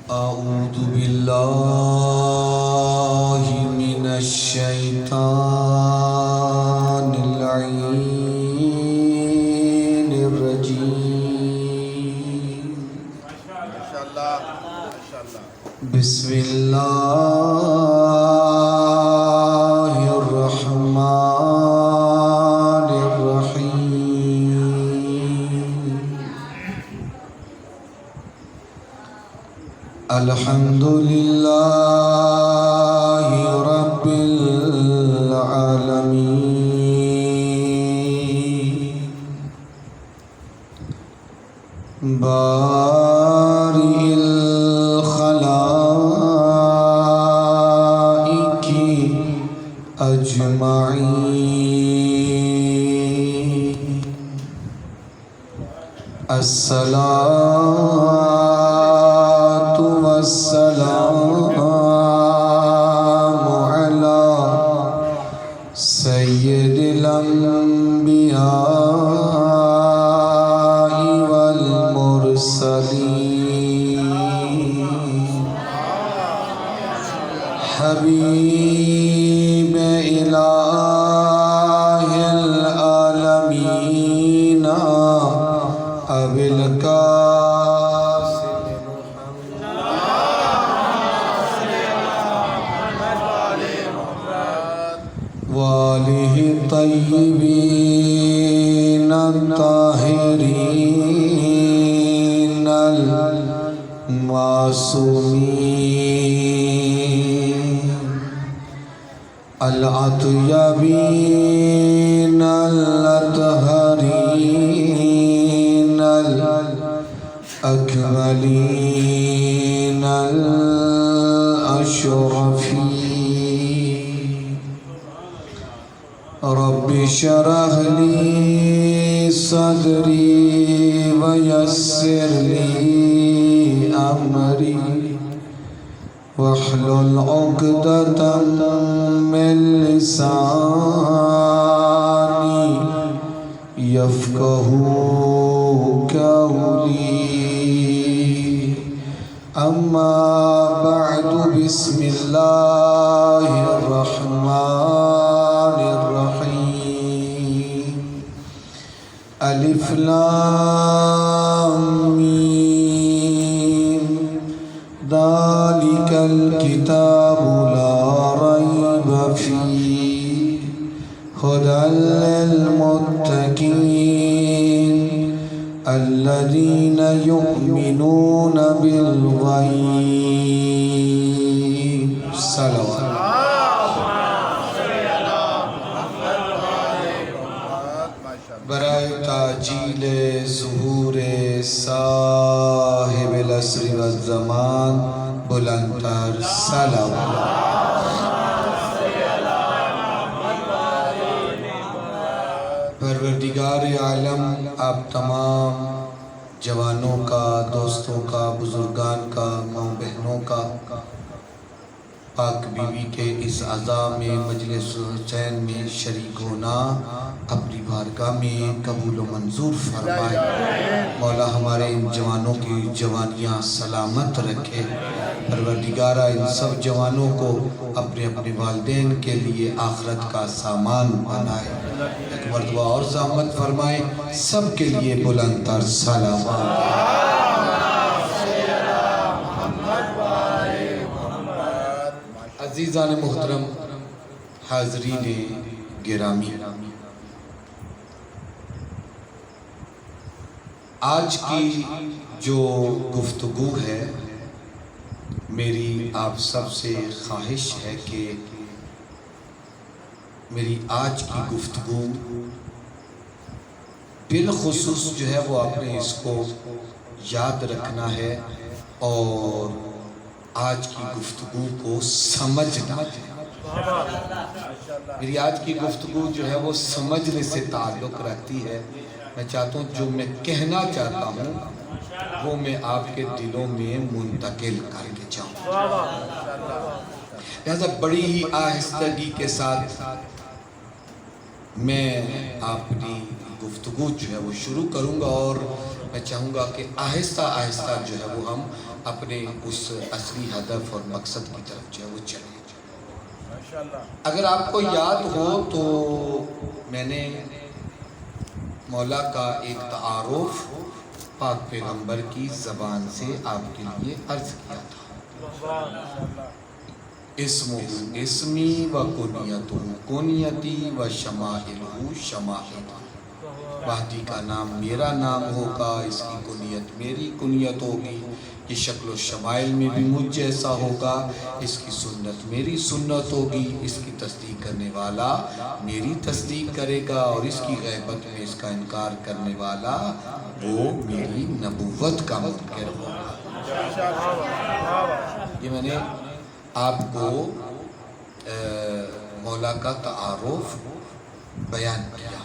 أعوذ بالله من الشيطان اللعين الرجيم. بسم الله الرحمن الرحيم. الحمد لله رب العالمين بارئ الخلائق أجمعين. الصلاة والسلام على سيد الأنبياء والمرسلين حبيب إله العالمين أبي القاسم وآله الطيبين الطاهرين المعصومين الأطيبين الأطهرين الأكملين الأشرفين. رب اشرح لي صدري ويسر لي أمري واحلل عقدة من لساني يفقهوا قولي. أما بعد بسم الله الرحمن الرحيم. ألف لام ميم ذلك الكتاب لا ريب فيه هدى للمتقين الذين يؤمنون بالغيب. صلوات برائے تاجیل ظہور صاحب العصر والزمان بلندتر صلوات. پروردگار عالم آپ تمام جوانوں کا، دوستوں کا، بزرگان کا، ماں بہنوں کا پاک بیوی کے اس عزا میں مجلس حسین میں شریک ہونا اپنی بارگاہ میں قبول و منظور فرمائے. مولا ہمارے ان جوانوں کی جوانیاں سلامت رکھے. پروردگارہ ان سب جوانوں کو اپنے اپنے والدین کے لیے آخرت کا سامان بنائے. ایک مرتبہ اور زحمت فرمائے سب کے لیے بلند تر سلامات. عزیزان محترم، حاضرین گرامی، آج کی جو گفتگو ہے میری آپ سب سے خواہش ہے کہ میری آج کی گفتگو بالخصوص جو ہے وہ آپ نے اس کو یاد رکھنا ہے اور آج کی گفتگو کو سمجھنا ہے. میری آج کی گفتگو جو ہے وہ سمجھنے سے تعلق رکھتی ہے. میں چاہتا ہوں جو میں کہنا چاہتا ہوں وہ میں آپ کے دلوں میں منتقل کر کے جاؤں. لہذا بڑی ہی آہستگی کے ساتھ میں اپنی گفتگو جو ہے وہ شروع کروں گا اور میں چاہوں گا کہ آہستہ آہستہ جو ہے وہ ہم اپنے اس اصلی ہدف اور مقصد کی طرف جو ہے وہ چلے. اگر آپ کو یاد ہو تو میں نے مولا کا ایک تعارف پاک پیغمبر کی زبان سے آپ کے لیے عرض کیا تھا. اسمہ اسمی و کنیتہ کنیتی و شمائلہ شمائلی. مہدی کا نام میرا نام ہوگا، اس کی کنیت میری کنیت ہوگی، یہ شکل و شمائل میں بھی مجھ جیسا ہوگا، اس کی سنت میری سنت ہوگی، اس کی تصدیق کرنے والا میری تصدیق کرے گا، اور اس کی غیبت میں اس کا انکار کرنے والا وہ میری نبوت کا منکر ہوگا. یہ میں نے آپ کو مولا کا تعارف بیان کیا.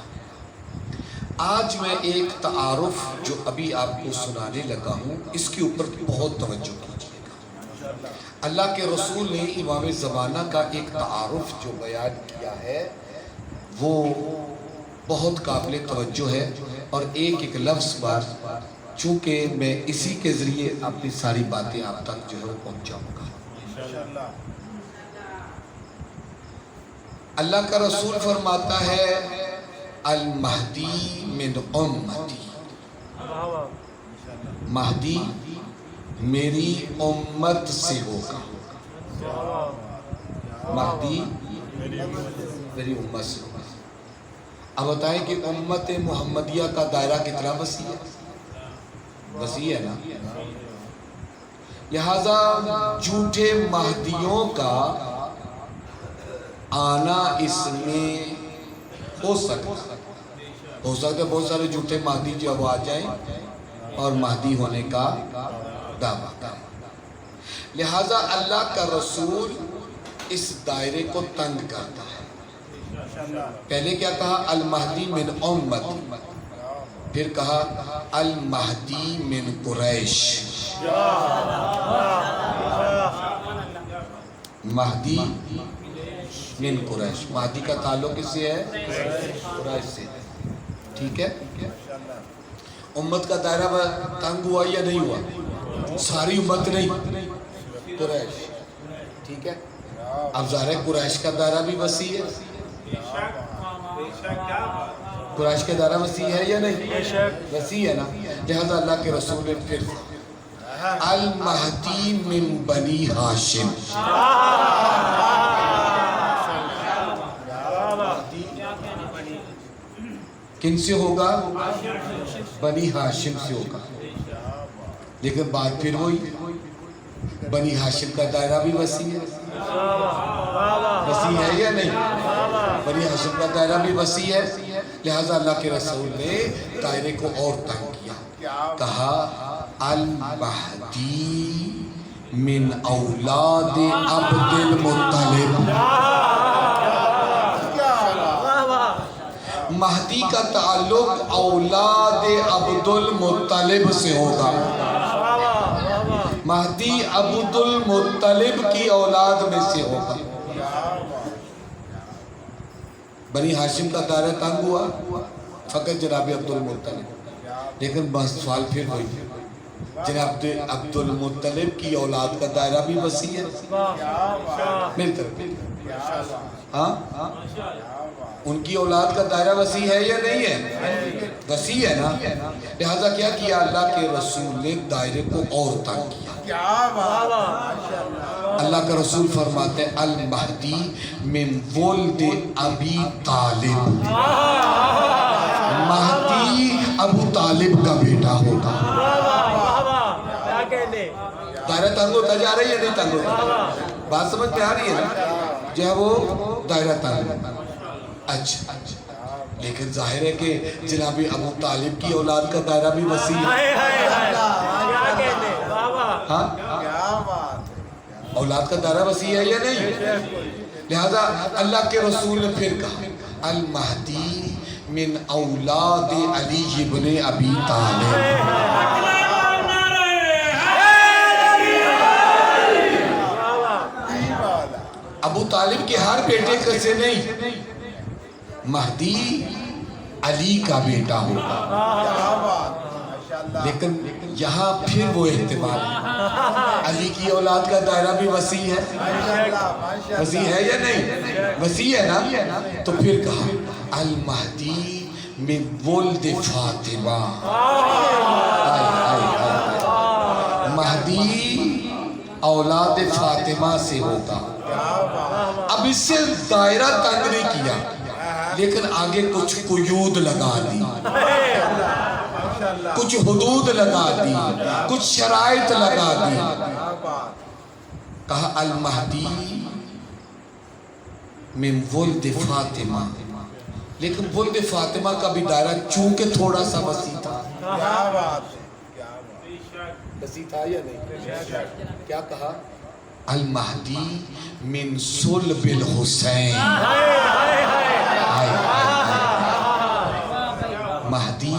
آج میں ایک تعارف جو ابھی آپ کو سنانے لگا ہوں اس کے اوپر بہت توجہ کیجیے گا. اللہ کے رسول نے امام زمانہ کا ایک تعارف جو بیان کیا ہے وہ بہت قابل توجہ ہے، اور ایک ایک لفظ بار چونکہ میں اسی کے ذریعے اپنی ساری باتیں آپ تک جو ہے پہنچاؤں گا. اللہ کا رسول فرماتا ہے المہدی من امتی، مہدی میری امت سے ہوگا. مہدی میری امت سے ہوگا. اب بتائیں کہ امت محمدیہ کا دائرہ کتنا وسیع ہے؟ وسیع ہے نا. لہذا جھوٹے مہدیوں کا آنا اس میں ہو سکتا ہے بہت سارے جھوٹے مہدی جو اب آ جائیں اور مہدی ہونے کا دعویٰ کریں. لہذا اللہ کا رسول اس دائرے کو تنگ کرتا ہے. پہلے کیا کہا؟ المہدی من امتی، پھر کہا المہدی من قریش. مہدی من قریش، مہدی کا تعلق کس سے ہے؟ قریش سے. ٹھیک ہے، امت کا دائرہ تنگ ہوا یا نہیں ہوا؟ ساری امت نہیں، قریش. ٹھیک ہے، اب ظاہر ہے قریش کا دائرہ بھی وسیع ہے. قریش کا دائرہ وسیع ہے یا نہیں؟ وسیع ہے نا. لہذا اللہ کے رسول نے پھر المہدی من بنی ہاشم. کن سے ہوگا؟ بنی ہاشم سے ہوگا. لیکن بات پھر وہی، بنی ہاشم کا دائرہ بھی وسیع ہے. وسیع ہے یا نہیں؟ بنی ہاشم کا دائرہ بھی وسیع ہے. لہذا اللہ کے رسول نے دائرے کو اور تنگ کیا. کہا المہدی من اولاد عبد المطلب. مہدی کا تعلق اولاد عبد المطلب سے ہوگا. مہدی عبد المطلب کی اولاد میں سے ہوگا. بنی ہاشم کا دائرہ تنگ ہوا فقط جناب عبد المطلب. لیکن بس سوال پھر ہوئی، جناب عبد المطلب کی اولاد کا دائرہ بھی وسیع ہے. میری طرف ہاں، ان کی اولاد کا دائرہ وسیع ہے یا نہیں ہے؟ وسیع ہے نا. لہذا کیا کیا اللہ کے رسول نے؟ دائرے کو اور تنگ کیا. اللہ کا رسول فرماتے ہیں المہدی من ولد ابی طالب. مہدی ابو طالب کا بیٹا ہوگا. دائرہ تنگ ہوتا جا رہا ہے یا نہیں تنگ ہوتا؟ بات سمجھ میں آ رہی ہے نا؟ جو ہے وہ دائرہ تنگ. اچھا، لیکن ظاہر ہے کہ جناب ابو طالب کی اولاد کا دائرہ بھی وسیع ہے. ہاں، اولاد کا دائرہ وسیع ہے یا نہیں؟ لہذا اللہ کے رسول نے پھر کہا المہدی من اولاد علی ابن ابی طالب. ابو طالب کے ہر بیٹے کیسے نہیں، مہدی علی کا بیٹا ہوگا. لیکن یہاں پھر وہ اہتمام ہے. علی کی اولاد کا دائرہ بھی وسیع ہے, وسیع ہے یا نہیں؟ وسیع ہے نا. تو پھر کہا المہدی من ولد فاطمہ. مہدی اولاد فاطمہ سے ہوگا. اب اس سے دائرہ تنگ نہیں کیا, لیکن آگے کچھ قیود لگا دی, کچھ حدود لگا دی, کچھ شرائط لگا دی. کہا المہدی من ولد فاطمہ. لیکن ولد فاطمہ کا بھی دائرہ چونکہ تھوڑا سا وسیع تھا. وسیع تھا یا نہیں؟ کیا کہا؟ المہدی من صلب الحسین. مہدی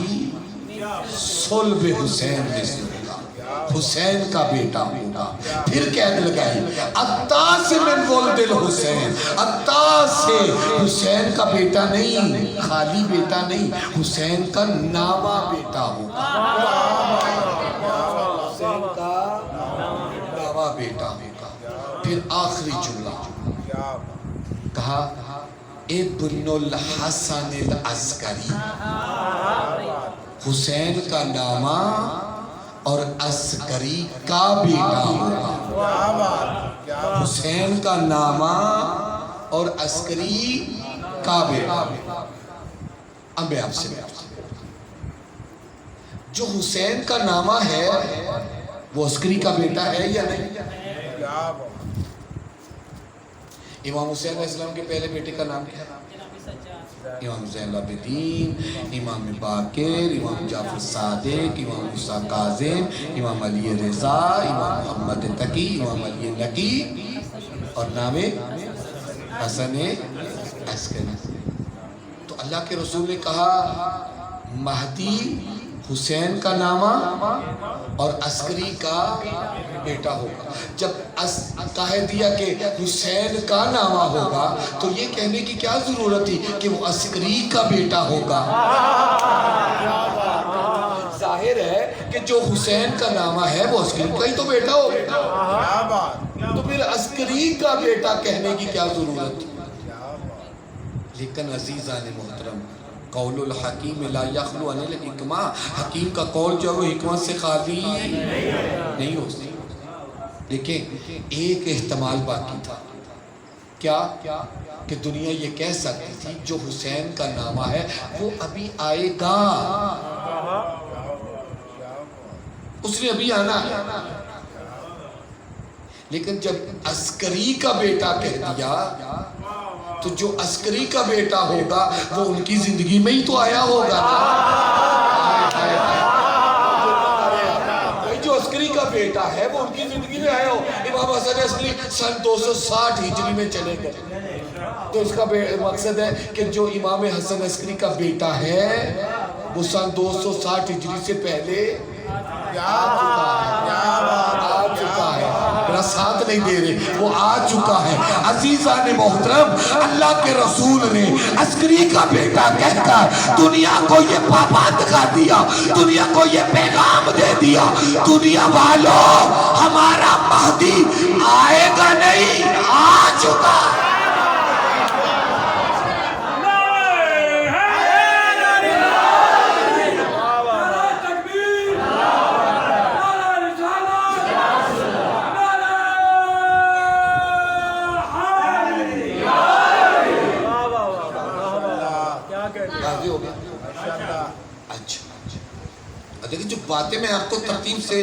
صلب حسین میں سے ہوگا, حسین کا بیٹا ہوگا. پھر قید لگائی عطاس من ولد الحسین. عطاس سے حسین کا بیٹا نہیں, خالی بیٹا نہیں, حسین کا نامہ بیٹا ہوگا. حسین کا نامہ بیٹا ہوگا. پھر آخری جملہ کہا ابن الحسن العسکری. حسین کا نامہ اور عسکری کا بیٹا ہوگا. حسین کا نامہ اور عسکری کا بیٹا. اب میں آپ سے جو حسین کا نامہ ہے وہ عسکری کا بیٹا ہے یا نہیں؟ امام حسین علیہ السلام کے پہلے بیٹے کا نام کیا ہے؟ امام زین العابدین, امام باقر, امام جعفر صادق, امام موسیٰ کاظم, امام علی رضا, امام محمد تقی, امام علی نقی, اور نام حسن عسکری. تو اللہ کے رسول نے کہا مہدی حسین کا نامہ اور عسکری کا بیٹا ہوگا. جب کہہ دیا کہ حسین کا نامہ ہوگا تو یہ کہنے کی کیا ضرورت تھی کہ وہ عسکری کا بیٹا ہوگا؟ ظاہر ہے کہ جو حسین کا نامہ ہے وہ عسکری کا ہی تو بیٹا ہوگا. تو پھر عسکری کا بیٹا کہنے کی کیا ضرورت تھی؟ لیکن عزیزان محترم, قول الحکیم لا یخلو عن الحکمہ. حکیم کا قول جو ہے وہ حکمت سے خالی نہیں ہو سکتا. لیکن ایک احتمال باقی تھا. کیا کہ دنیا یہ کہہ سکتی تھی جو حسین کا نامہ ہے وہ ابھی آئے گا, اس نے ابھی آنا ہے. لیکن جب عسکری کا بیٹا کہہ دیا تو جو عسکری کا بیٹا ہوگا وہ ان کی زندگی میں ہی تو آیا ہوگا نا. جو عسکری کا بیٹا ہے وہ ان کی زندگی میں آیا ہو. امام حسن عسکری سن 260 ہجری میں چلے گئے. تو اس کا مقصد ہے کہ جو امام حسن عسکری کا بیٹا ہے وہ سن 260 ہجری سے پہلے آ چکا ہے. میرا ساتھ نہیں دے رہے, وہ آ چکا ہے. عزیزان محترم, اللہ کے رسول نے عسکری کا بیٹا کہہ کر دنیا کو یہ پابند کر دیا, دنیا کو یہ پیغام دے دیا, دنیا والوں ہمارا مہدی آئے گا نہیں, آ چکا ہے. لیکن جو باتیں میں آپ کو ترتیب سے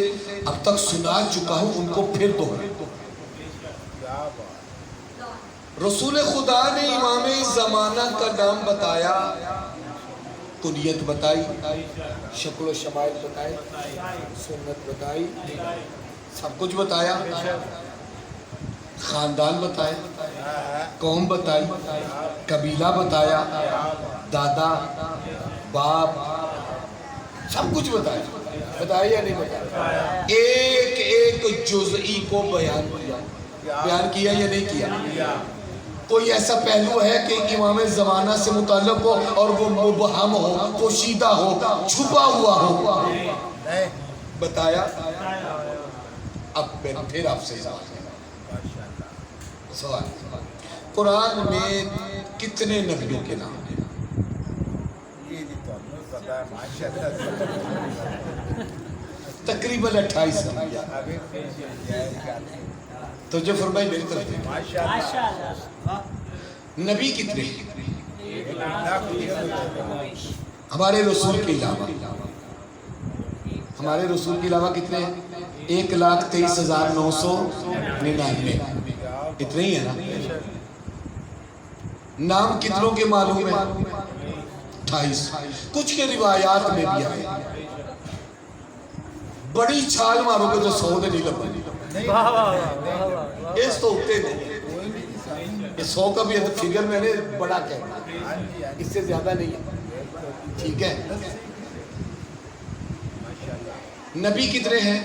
اب تک سنا چکا ہوں ان کو پھر دوہرا. رسول خدا نے امام زمانہ کا نام بتایا, کنیت بتائی, شکل و شمائل بتائی, سنت بتائی, سب کچھ بتایا, خاندان بتایا, قوم بتائی, قبیلہ بتایا, دادا باپ سب کچھ بتایا یا نہیں بتایا؟ ایک ایک جزئی کو بیان کیا یا نہیں کیا؟ کوئی ایسا پہلو ہے کہ امام زمانہ سے متعلق ہو اور وہ مبہم ہو, پوشیدہ ہو, چھپا ہوا ہو؟ بتایا؟ اب میں پھر آپ سے سوال، قرآن میں کتنے نبیوں کے نام ہیں؟ تقریباً 28 نبیاں. تو جو فرمائی میری طرف دیکھیں، نبی کتنے ہیں ہمارے رسول کے علاوہ؟ ہمارے رسول کے علاوہ کتنے ہیں؟ 1,23,999. اتنے ہی ہے نا؟ نام کتنوں کے معلوم ہے؟ 28. کچھ کے روایات میں بھی آئے، بڑی چھال مارو گے تو 100 نہیں لگا. اس تو اٹھتے نہیں، 100 کا بھی فگر میں نے بڑا کہنا، اس سے زیادہ نہیں ہے. ٹھیک ہے؟ نبی کتنے ہیں؟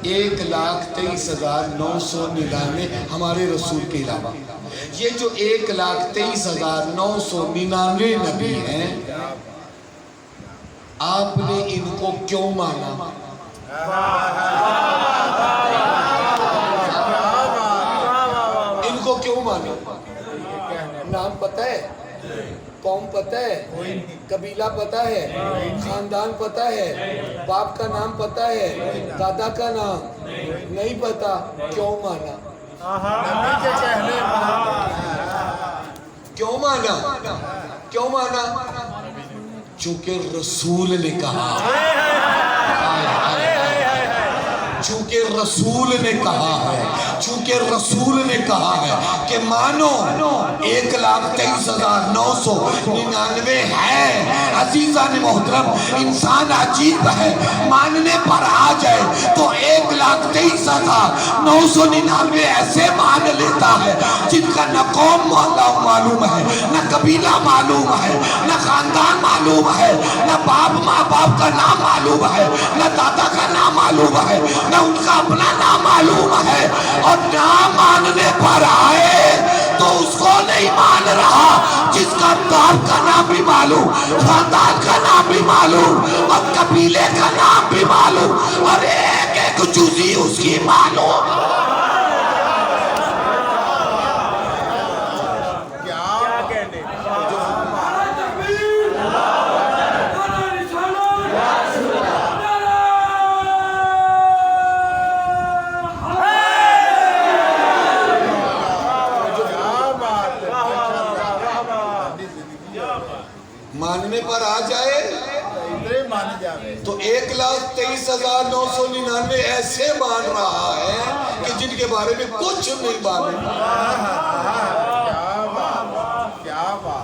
1,23,999 ہمارے رسول کے علاوہ. یہ جو 1,23,999 نبی ہیں، آپ نے ان کو کیوں مانا؟ ان کو کیوں مانا؟ نام پتہ ہے؟ قوم پتہ ہے؟ قبیلہ پتہ ہے؟ خاندان پتہ ہے؟ باپ کا نام پتہ ہے؟ دادا کا نام نہیں پتہ؟ کیوں مانا؟ کیوں مانا؟ کیوں مانا؟ چونکہ رسول نے کہا، چونکہ رسول نے کہا ہے، چونکہ رسول نے کہا ہے کہ مانو 1,23,999 ہے. عزیزان محترم، انسان عجیب ہے، ماننے پر آ جائے تو 1,23,999 ایسے مان لیتا ہے جن کا نہ قوم معلوم ہے، نہ قبیلہ معلوم ہے، نہ خاندان معلوم ہے، نہ باپ ماں باپ کا نام معلوم ہے، نہ دادا کا نام معلوم ہے، نہ ان کا اپنا نام معلوم ہے. اور نام ماننے پر آئے تو اس کو نہیں مان رہا جس کا باپ کا نام بھی معلوم، خاندان کا نام بھی معلوم، اور قبیلے کا نام بھی معلوم، اور ایک ایک جزی اس کی معلوم. ماننے پر آ جائے تو 1,23,999 ایسے مان رہا ہے کہ جن کے بارے میں کچھ نہیں معلوم،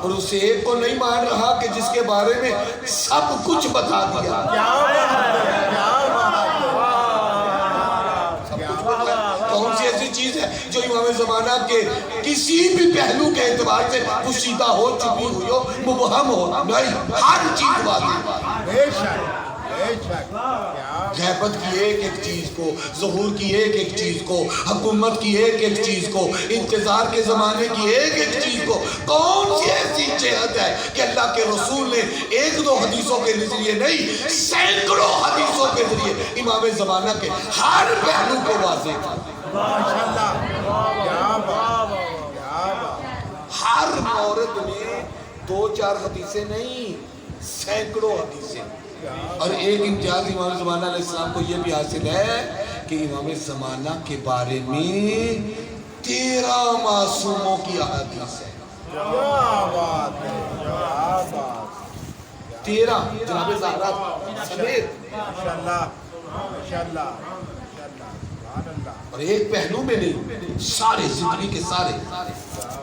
اور اسے ایک کو نہیں مان رہا کہ جس کے بارے میں سب کچھ بتا دیا. کون سی ایسی چیز ہے جو امام زمانہ کے کسی بھی پہلو کے اعتبار سے پوشیدہ ہو، چھپی ہوئی ہو، مبہم ہو؟ نہیں، ہر چیز واضح. غیبت کی ایک ایک چیز کو، ظہور کی ایک ایک چیز کو، حکومت کی ایک ایک چیز کو، انتظار کے زمانے کی ایک ایک چیز کو. کون سی ایسی جہت ہے کہ اللہ کے رسول نے 1-2 حدیثوں کے ذریعے نہیں، سینکڑوں حدیثوں کے ذریعے امام زمانہ کے ہر پہلو کو واضح کیا. ہر مورد میں 2-4 حدیثیں نہیں، سینکڑوں حدیثیں. اور ایک امتیاز امام زمانہ علیہ السلام کو یہ بھی حاصل ہے کہ امام زمانہ کے بارے میں 13 معصوموں کی احادیث ہے. 13 جناب زہرا سمیت. اور ایک پہلو میں نہیں، سارے زندگی کے سارے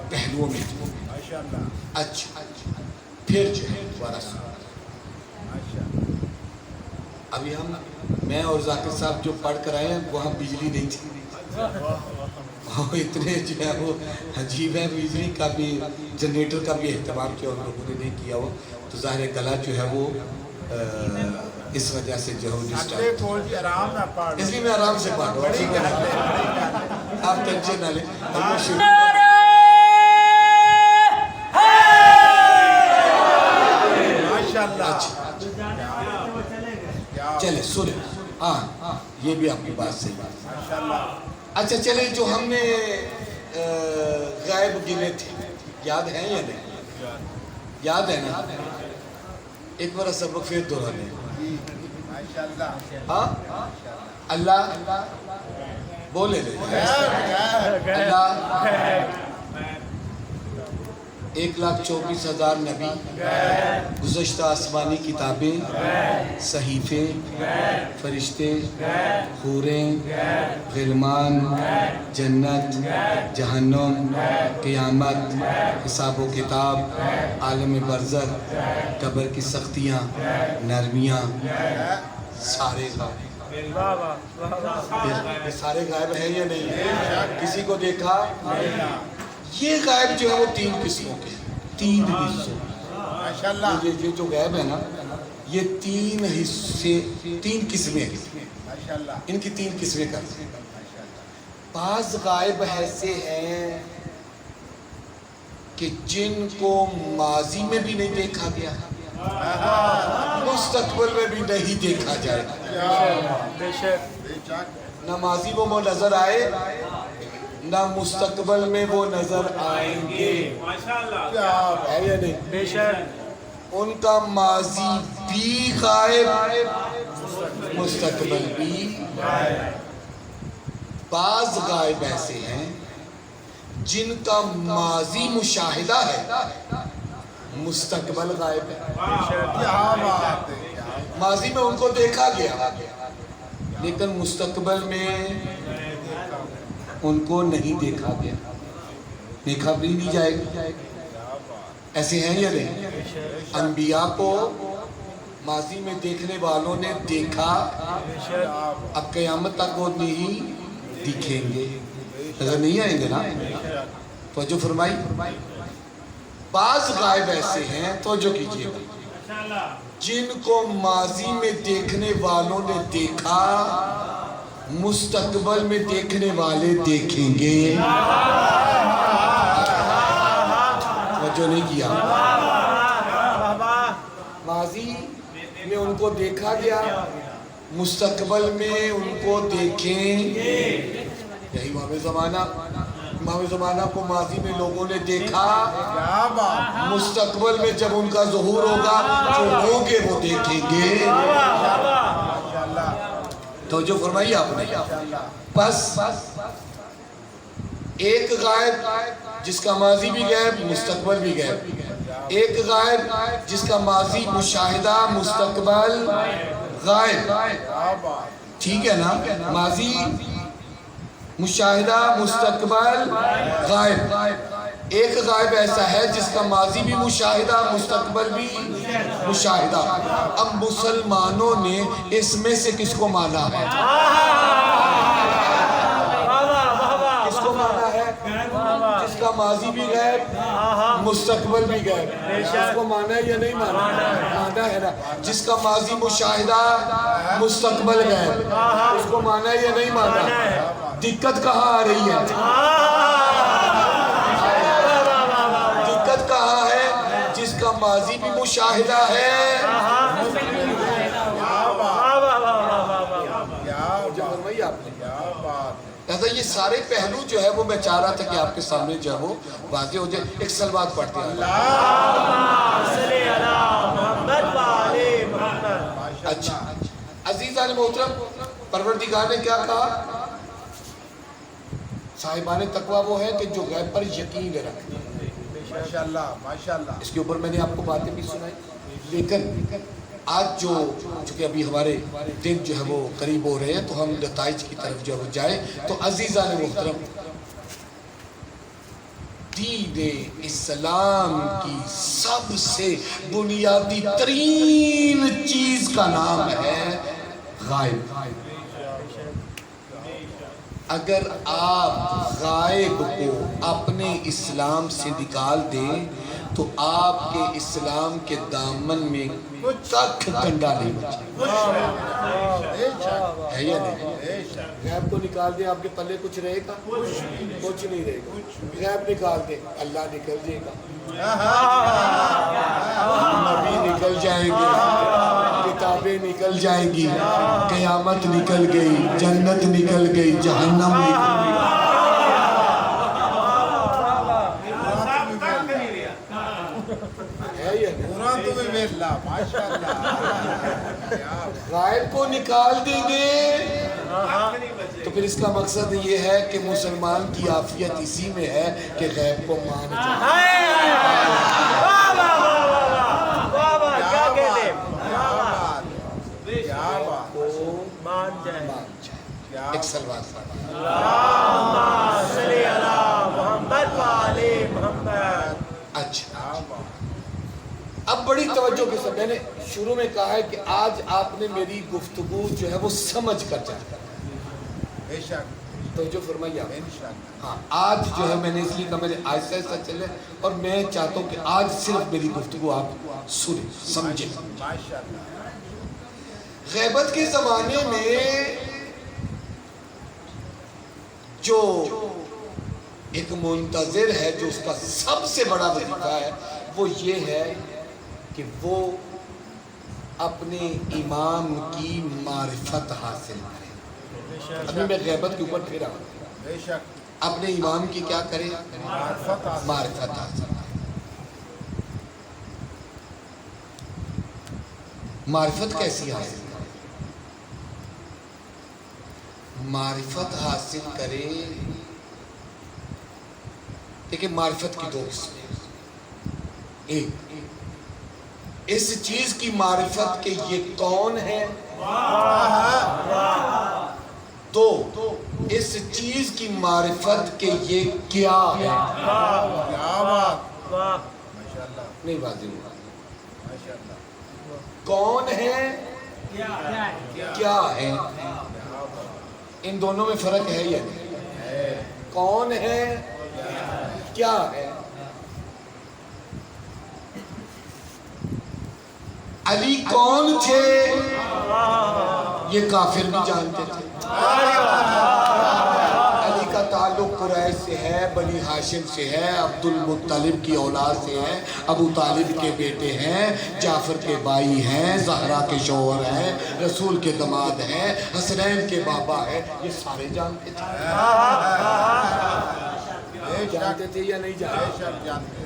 پہلوؤں میں. اچھا پھر جو ہے دوبارہ سن، ابھی میں اور ذاکر صاحب جو پڑھ کر آئے ہیں وہاں بجلی نہیں تھی، اتنے جو ہے وہ عجیب ہے. بجلی کا بھی، جنریٹر کا بھی اہتمام کیا اور لوگوں نے نہیں کیا ہو، تو ظاہر گلا جو ہے وہ اس وجہ سے جو ہے اس لیے میں آرام سے پڑھ رہا ہوں. آپ ٹینشن نہ لیں. چلے سنیں. ہاں یہ بھی آپ کی بات صحیح ہے. اچھا چلے جو ہم نے غائب گنے تھے یاد ہیں یا نہیں؟ یاد ہے نا؟ ایک بار سبق پھر دہرانے. ہاں اللہ بولے لے اللہ 1,24,000 نبی، گزشتہ آسمانی کتابیں، صحیفے، فرشتے، حوریں، غلمان، جنت، جہنم، قیامت، حساب و کتاب، عالم برزخ، قبر کی سختیاں، نرمیاں، سارے غائب. یہ سارے غائب ہیں یا نہیں؟ کسی کو دیکھا؟ یہ غائب جو ہے وہ 3 قسموں کے ہیں، 3 حصوں. یہ جو غائب ہے نا یہ 3 حصے، 3 قسمیں ہیں. ان کی 3 قسمیں کرتے ہیں. بعض غائب ایسے ہیں کہ جن کو ماضی میں بھی نہیں دیکھا گیا، مستقبل میں بھی نہیں دیکھا جائے گا. نہ ماضی میں وہ نظر آئے نہ مستقبل میں وہ نظر آئیں گے. ہے یا نہیں؟ ان کا ماضی بھی غائب، مستقبل بھی. بعض غائب ایسے ہیں جن کا ماضی مشاہدہ ہے، مستقبل غائب ہے. ماضی میں ان کو دیکھا گیا لیکن مستقبل میں ان کو نہیں دیکھا گیا، دیکھا بھی نہیں جائے گا. ایسے ہیں یا نہیں؟ انبیاء کو ماضی میں دیکھنے والوں نے دیکھا، اب قیامت تک وہ نہیں دکھیں گے، نظر نہیں آئیں گے نا. توجہ فرمائی. بعض غائب ایسے ہیں، توجہ کیجئے گا، جن کو ماضی میں دیکھنے والوں نے دیکھا، مستقبل میں دیکھنے والے دیکھیں گے. توجہ نہیں کیا. ماضی میں ان کو دیکھا گیا، مستقبل میں ان کو دیکھیں گے. یہی امام زمانہ کو ماضی میں لوگوں نے دیکھا، مستقبل میں جب ان کا ظہور ہوگا جو ہوں گے وہ دیکھیں گے. توجہ فرمائی آپ نے. بس ایک غائب جس کا ماضی بھی غائب، مستقبل بھی غائب. ایک غائب جس کا ماضی مشاہدہ، مستقبل غائب. ٹھیک ہے نا؟ ماضی مشاہدہ، مستقبل غائب. ایک غائب ایسا ہے جس کا ماضی بھی مشاہدہ، مستقبل بھی مشاہدہ. اب مسلمانوں نے اس میں سے کس کو مانا ہے؟ کس کو مانا ہے؟ جس کا ماضی بھی غائب، مستقبل بھی غائب. اس کو مانا ہے یا نہیں مانا؟ مانا ہے نا. جس کا ماضی مشاہدہ، مستقبل غائب، اس کو مانا ہے یا نہیں مانا؟ دقت کہاں آ رہی ہے؟ دقت کہاں ہے؟ جس کا ماضی بھی مشاہدہ ہے. لہذا یہ سارے پہلو جو ہے وہ میں چاہ رہا تھا کہ آپ کے سامنے جو ہے وہ واضح ہو جائے. ایک سلوات پڑھتے ہیں. اچھا عزیزان محترم، پروردگار نے کیا کہا؟ صاحبان تقویٰ وہ ہے کہ جو غیب پر یقین رکھتے ہیں. ماشاءاللہ. اس کے اوپر میں نے آپ کو باتیں بھی سنائی. لیکن آج چونکہ ابھی ہمارے دن جو ہے وہ قریب ہو رہے ہیں تو ہم نتائج کی طرف جو ہے وہ جائیں. تو عزیزان محترم، دین اسلام کی سب سے بنیادی ترین چیز کا نام ہے غائب. اگر آپ غائب کو اپنے اسلام سے نکال دیں تو آپ کے اسلام کے دامن میں کچھ کنڈا نہیں بچے. ہے یا نہیں؟ غیب کو نکال دیں آپ کے پلے کچھ رہے گا؟ کچھ نہیں رہے گا. غیب نکال دیں اللہ نکل جائے گا، نبی نکل جائیں گے، کتابیں نکل جائیں گی، قیامت نکل گئی، جنت نکل گئی، جہنم نکل گئی۔ غائب کو نکال دیں گے تو پھر اس کا مقصد یہ ہے کہ مسلمان کی عافیت اسی میں ہے کہ غیب کو مان جائے۔ ایک سلوات اچھا، اب بڑی توجہ کے ساتھ، میں نے شروع میں کہا ہے کہ آج آپ نے میری گفتگو جو ہے وہ سمجھ کر جانا، بے شک توجہ فرمائیے آپ۔ ہاں آج جو ہے میں نے اس لیے کہا میں نے آہستہ آہستہ چلے، اور میں چاہتا ہوں کہ آج صرف میری گفتگو آپ سنیں سمجھیں۔ غیبت کے زمانے میں جو ایک منتظر ہے، جو اس کا سب سے بڑا وظیفہ ہے، وہ یہ ہے کہ وہ اپنے امام کی معرفت حاصل کرے۔ ابھی میں غیبت کے اوپر پھر آؤں، اپنے امام کی کیا کرے؟ معرفت حاصل کرے۔ معرفت کیسی حاصل کرے؟ معرفت حاصل کرے، دیکھیں معرفت کی دو قسمیں، ایک اس چیز کی معرفت کہ یہ کون ہے، دو اس چیز کی معرفت کہ یہ کیا ہے۔ نہیں واضح ہوا، کون ہے کیا ہے، ان دونوں میں فرق ہے یا نہیں؟ کون ہے کیا ہے۔ علی کون تھے یہ کافر بھی جانتے تھے۔ علی کا تعلق قریش سے ہے، بنی ہاشم سے ہے، عبد المطلب کی اولاد سے ہے، ابو طالب کے بیٹے ہیں، جعفر کے بھائی ہیں، زہرا کے شوہر ہیں، رسول کے داماد ہیں، حسنین کے بابا ہیں، یہ سارے جانتے تھے۔ جانتے تھے یا نہیں جانتے؟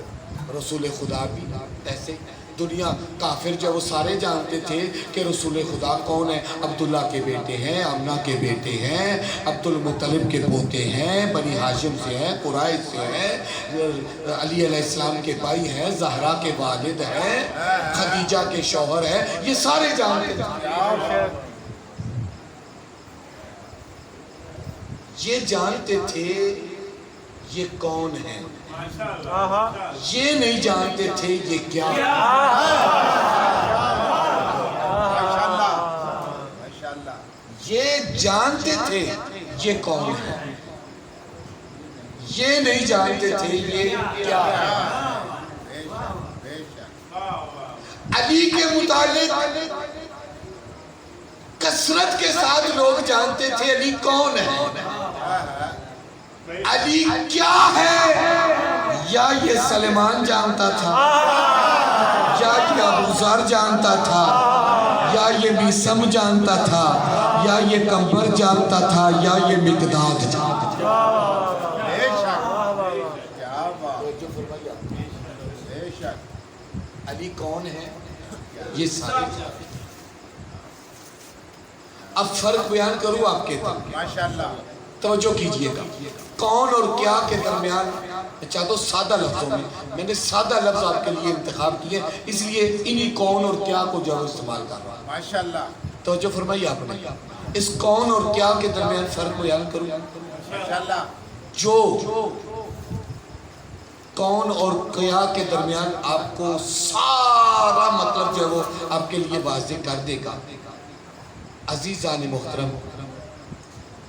رسول خدا بھی ایسے، دنیا کافر جو وہ سارے جانتے تھے کہ رسول خدا کون ہے، عبداللہ کے بیٹے ہیں، آمنہ کے بیٹے ہیں، عبد المطلب کے پوتے ہیں، بنی ہاشم سے ہیں، قریش سے ہیں، علی علیہ السلام کے بھائی ہیں، زہرا کے والد ہیں، خدیجہ کے شوہر ہیں، یہ سارے جانتے تھے۔ یہ جانتے تھے یہ کون ہے، یہ نہیں جانتے تھے یہ کیا ہے۔ یہ جانتے تھے یہ کون ہے، یہ نہیں جانتے تھے یہ کیا ہے۔ علی کے متعلق کثرت کے ساتھ لوگ جانتے تھے علی کون ہے، علی کیا ہے، یا یہ سلیمان جانتا تھا، یا یہ ابو ذر جانتا تھا، یا یہ میثم جانتا تھا، یا یہ کمبر جانتا تھا، یا یہ مقداد جانتا تھا۔ علی کون ہے یہ سارے جانتے۔ اب فرق بیان کروں آپ کے ماشاءاللہ، توجہ کیجئے گا، کون اور کیا کے درمیان میں چاہتا ہوں سادہ لفظوں میں نے سادہ لفظ آپ کے لیے انتخاب کیے، اس لیے انہی کون اور کیا کو جو استعمال کر رہا ہوں۔ ماشاءاللہ توجہ فرمائیے آپ نے، اس کون اور کیا کے درمیان فرق بیان کروں۔ ماشاءاللہ جو کون اور کیا کے درمیان آپ کو سارا مطلب جو ہے وہ آپ کے لیے واضح کر دے گا۔ عزیزان محترم،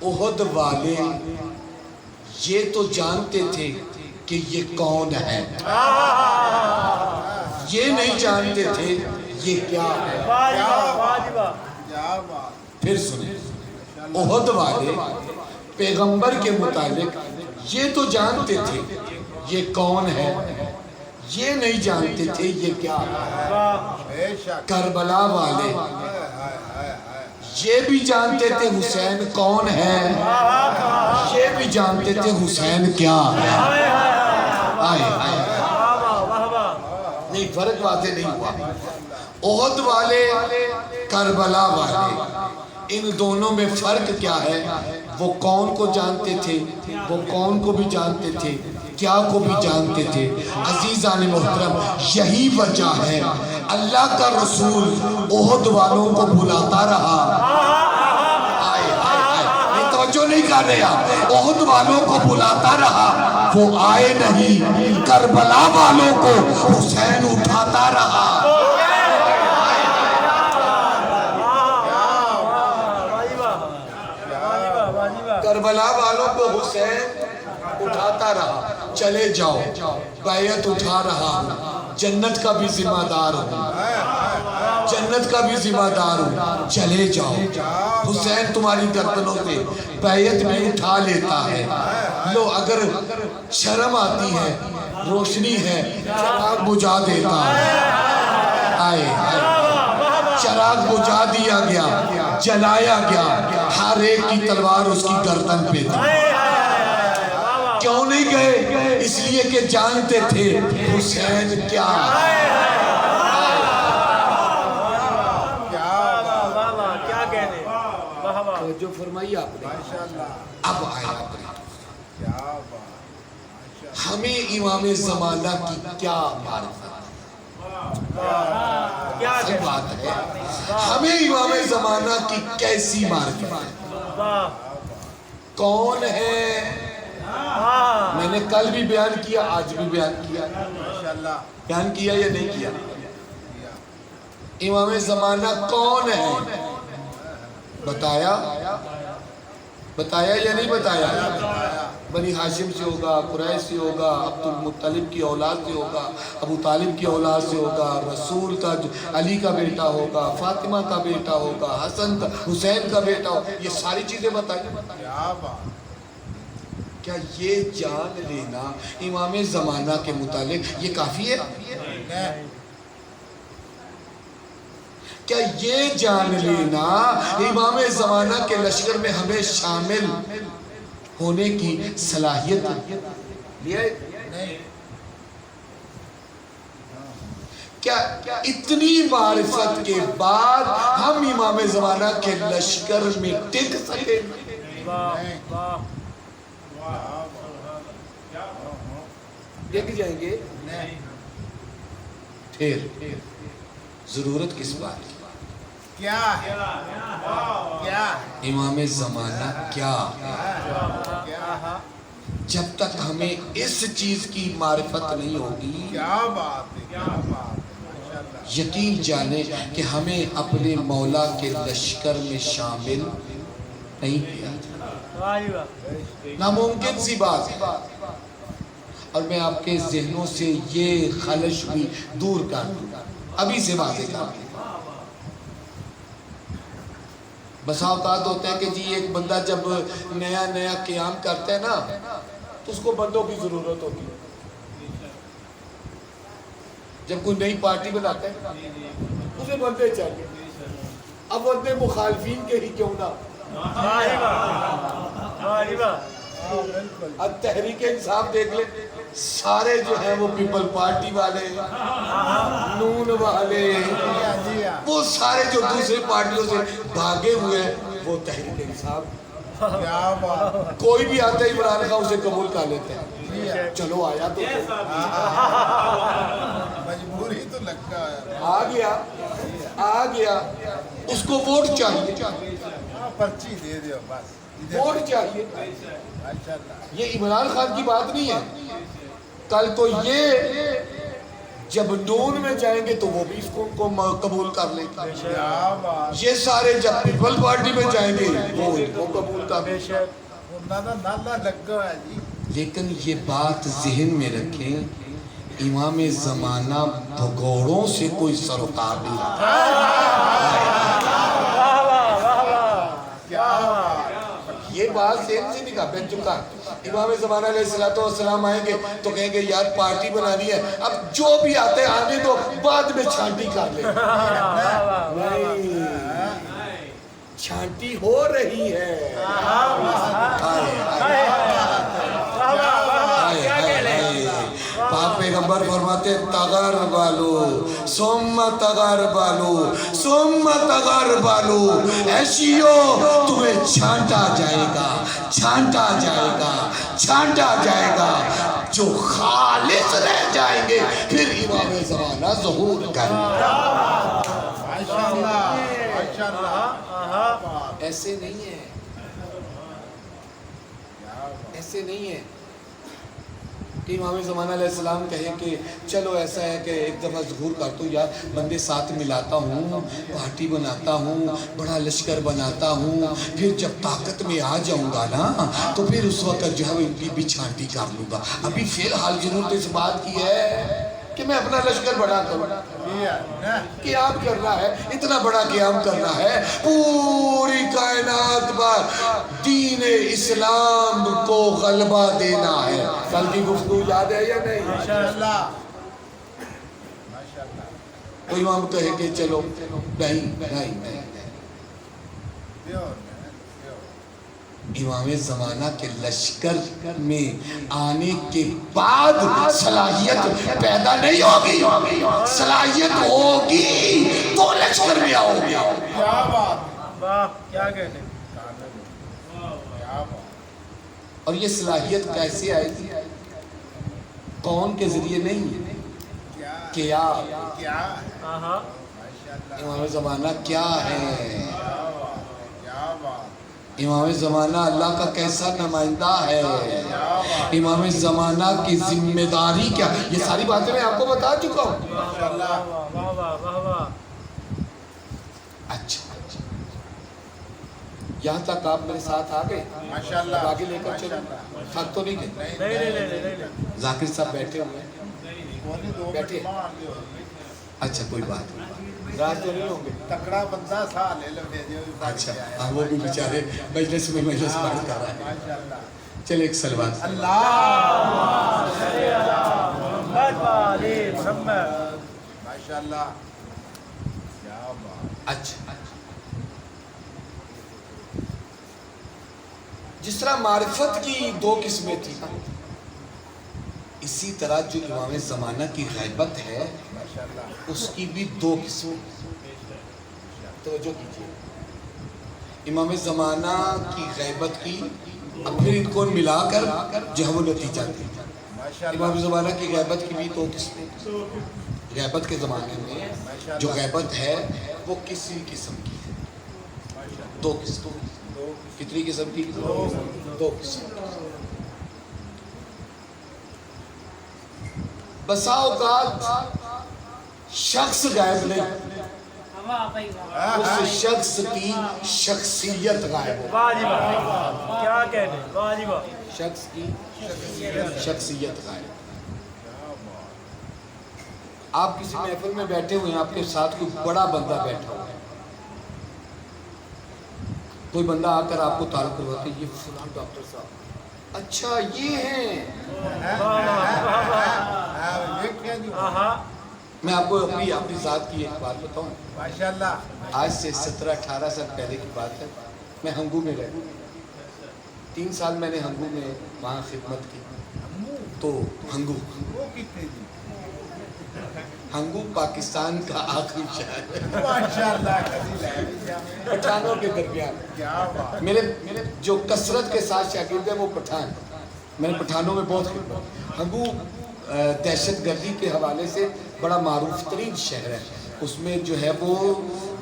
احد والے یہ تو جانتے تھے کہ یہ کون ہے، یہ نہیں جانتے تھے یہ کیا ہے۔ پھر سنیں، احد والے پیغمبر کے متعلق یہ تو جانتے تھے یہ کون ہے، یہ نہیں جانتے تھے یہ کیا ہے۔ کربلا والے یہ بھی جانتے تھے حسین کون ہے، یہ بھی جانتے تھے حسین کیا ہے۔ آئے نہیں، فرق واضح نہیں ہوا۔ احد والے، کربلا والے، ان دونوں میں فرق کیا ہے؟ وہ کون کو جانتے تھے، وہ کون کو بھی جانتے تھے، کیا کو بھی جانتے تھے۔ عزیزان محترم، یہی وجہ ہے اللہ کا رسول احد والوں کو بلاتا رہا۔ یہ توجہ نہیں کر رہے آپ، احد والوں کو بلاتا رہا، وہ آئے نہیں۔ کربلا والوں کو حسین اٹھاتا رہا۔ کربلا والوں کو حسین اٹھاتا رہا، چلے جاؤ، بیعت اٹھا رہا ہوں، جنت کا بھی ذمہ دار ہوں، جنت کا بھی ذمہ دار ہوں، چلے جاؤ۔ حسین تمہاری گردنوں پہ بیعت بھی اٹھا لیتا ہے۔ لو، اگر شرم آتی ہے، روشنی ہے، چراغ بجھا دیتا ہے۔ آئے چراغ بجھا دیا گیا، جلایا گیا، ہر ایک کی تلوار اس کی گردن پہ تھی۔ کیوں نہیں گئے؟ اس لیے کہ جانتے تھے حسین کیا ہے۔ جو فرمائی آپ نے، اب آئے آپ نے، ہمیں امام زمانہ کی کیا معرفت، صحیح بات ہے، ہمیں امام زمانہ کی کیسی معرفت ہے، کون ہے؟ میں نے کل بھی بیان کیا، آج بھی بیان کیا، بیان کیا یا نہیں کیا؟ امام زمانہ کون ہے؟ بتایا یا نہیں بتایا؟ بنی ہاشم سے ہوگا، قریش سے ہوگا، عبد المطلب کی اولاد سے ہوگا، ابو طالب کی اولاد سے ہوگا، رسول کا، علی کا بیٹا ہوگا، فاطمہ کا بیٹا ہوگا، حسن کا، حسین کا بیٹا ہوگا، یہ ساری چیزیں بتائیں۔ کیا یہ جان لینا امام زمانہ کے متعلق یہ کافی ہے؟ کیا یہ جان لینا امام زمانہ کے لشکر میں ہمیں شامل ہونے کی صلاحیت ہے؟ کیا اتنی معرفت کے بعد ہم امام زمانہ کے لشکر میں ٹک سکے؟ دیکھ جائیں گے پھر ضرورت کس بات کی؟ کیا ہے؟ امام زمانہ کیا ہے؟ جب تک ہمیں اس چیز کی معرفت نہیں ہوگی، کیا بات ہے، کیا بات ہے، یقین جانے کہ ہمیں اپنے مولا کے لشکر میں شامل نہیں کیا، ناممکن سی بات ہے۔ اور میں آپ کے ذہنوں سے یہ خلش بھی دور کر دوں، ابھی سے واضح کر دوں۔ بسا اوقات ہوتا ہے کہ جی ایک بندہ جب نیا قیام کرتا ہے نا تو اس کو بندوں کی ضرورت ہوتی ہے۔ جب کوئی نئی پارٹی بناتا ہے اسے بندے چاہیے، اب بندے مخالفین کے ہی کیوں نہ، اب تحریک انصاف دیکھ لیں، سارے جو ہیں وہ پیپل پارٹی والے، نون والے، وہ سارے جو دوسرے پارٹیوں سے بھاگے ہوئے ہیں وہ تحریک انصاف، کوئی بھی آتا ہے عمران خان اسے قبول کر لیتے ہیں، چلو آیا تو مجبوری تو لگتا ہے، آ گیا، اس کو ووٹ چاہیے، پرچی دے دیو بس، ووٹ چاہیے۔ یہ عمران خان کی بات نہیں ہے، کل تو یہ جب نون میں جائیں گے تو وہ بھی اس کو قبول کر لیں گے، یہ سارے جب پیپل پارٹی میں جائیں گے وہ ان کو قبول کر لیں گے۔ لیکن یہ بات ذہن میں رکھیں، امام زمانہ بھگوڑوں سے کوئی سروکار نہیں رکھتا، یہ بات باہر سین سے نکاح بن چکا. امام زمانہ علیہ السلام آئیں گے تو کہیں گے یار پارٹی بنانی ہے, اب جو بھی آتے آنے دو, بعد میں چھانٹی کر لیں. چھانٹی ہو رہی ہے. پاک پیغمبر فرماتے تغر بالو ثم تغر بالو ثم تغر بالو, ایسیو تمہیں چھانٹا جائے گا, چھانٹا جائے گا, چھانٹا جائے گا. جو خالص رہ جائیں گے پھر امام زمانہ ظہور کریں گے. ایسے نہیں ہے, ایسے نہیں ہے کہ امام زمانہ علیہ السلام کہیں کہ چلو ایسا ہے کہ ایک دفعہ ظہور کر تو یار, بندے ساتھ ملاتا ہوں, پارٹی بناتا ہوں, بڑا لشکر بناتا ہوں, پھر جب طاقت میں آ جاؤں گا نا تو پھر اس وقت جو ہے ان کی بھی چھانٹی کر لوں گا. ابھی فی الحال ضرورت اس بات کی ہے کہ میں اپنا لشکر بڑا کروں. قیام کرنا ہے, اتنا بڑا قیام کرنا ہے, پوری کائنات پر دین اسلام کو غلبہ دینا ہے. کل کی گفتگو یاد ہے یا نہیں؟ ماشاءاللہ. کوئی امام کہے کہ چلو نہیں, امام زمانہ کے لشکر میں آنے کے بعد صلاحیت پیدا نہیں ہوگی, صلاحیت ہوگی تو لشکر میں آؤ گے. کیا بات, کیا کہتے ہیں. اور یہ صلاحیت کیسے آئے گی؟ کون کے ذریعے نہیں, کیا امام زمانہ کیا ہے. امام زمانہ اللہ کا کیسا نمائندہ ہے, امام زمانہ کی ذمہ داری کیا. یہ ساری باتیں میں آپ کو بتا چکا ہوں. اچھا, یہاں تک آپ میرے ساتھ آ گئے, اب آگے لے کر چلو. تھک تو نہیں گئے؟ ذاکر صاحب بیٹھے ہوئے ہیں, بیٹھے. اچھا کوئی بات نہیں, راز تو نہیں ہوں گے. تکڑا بندہ سا لے لو دے دیو. اچھا ہاں, وہ بھی بیچارے مجلس میں مجلس بات کر رہا ہے. چلے ایک سلوات. اللہ محمد ماشاءاللہ. اچھا, جس طرح معرفت کی دو قسمیں تھی, اسی طرح جو امام زمانہ کی غیبت ہے اس کی بھی دو قسمیں. توجہ کیجئے, امام زمانہ کی غیبت کی, اب پھر ان کو ملا کر جو ہے وہ نتیجہ دی. امام زمانہ کی غیبت کی بھی دو قسمیں. غیبت کے زمانے میں جو غیبت ہے وہ کسی قسم کی ہے, دو قسم. کتنی قسم کی؟ دو قسم. بسا اوقات شخص غائب نہیں, اس شخص کی شخصیت غائب ہو. کیا کہنے, شخص کی شخصیت غائب. آپ کسی محفل میں بیٹھے ہوئے ہیں, آپ کے ساتھ کوئی بڑا بندہ بیٹھا ہوا ہے, کوئی بندہ آ کر آپ کو تعارف کرواتے ہیں, یہ فلاں ڈاکٹر صاحب. اچھا یہ ہیں. میں آپ کو اپنی ذات کی ایک بات بتاؤں. ماشاءاللہ. آج سے 17-18 سال پہلے کی بات ہے. میں ہنگو میں رہتا, 3 سال میں نے ہنگو میں وہاں خدمت کی. تو ہنگو پاکستان کا آخری شہر ہے پٹھانوں کے درمیان. میرے جو کثرت کے ساتھ شاگرد ہیں وہ پٹھان. میں نے پٹھانوں میں بہت خدمت. ہنگو دہشت گردی کے حوالے سے بڑا معروف ترین شہر ہے. اس میں جو ہے وہ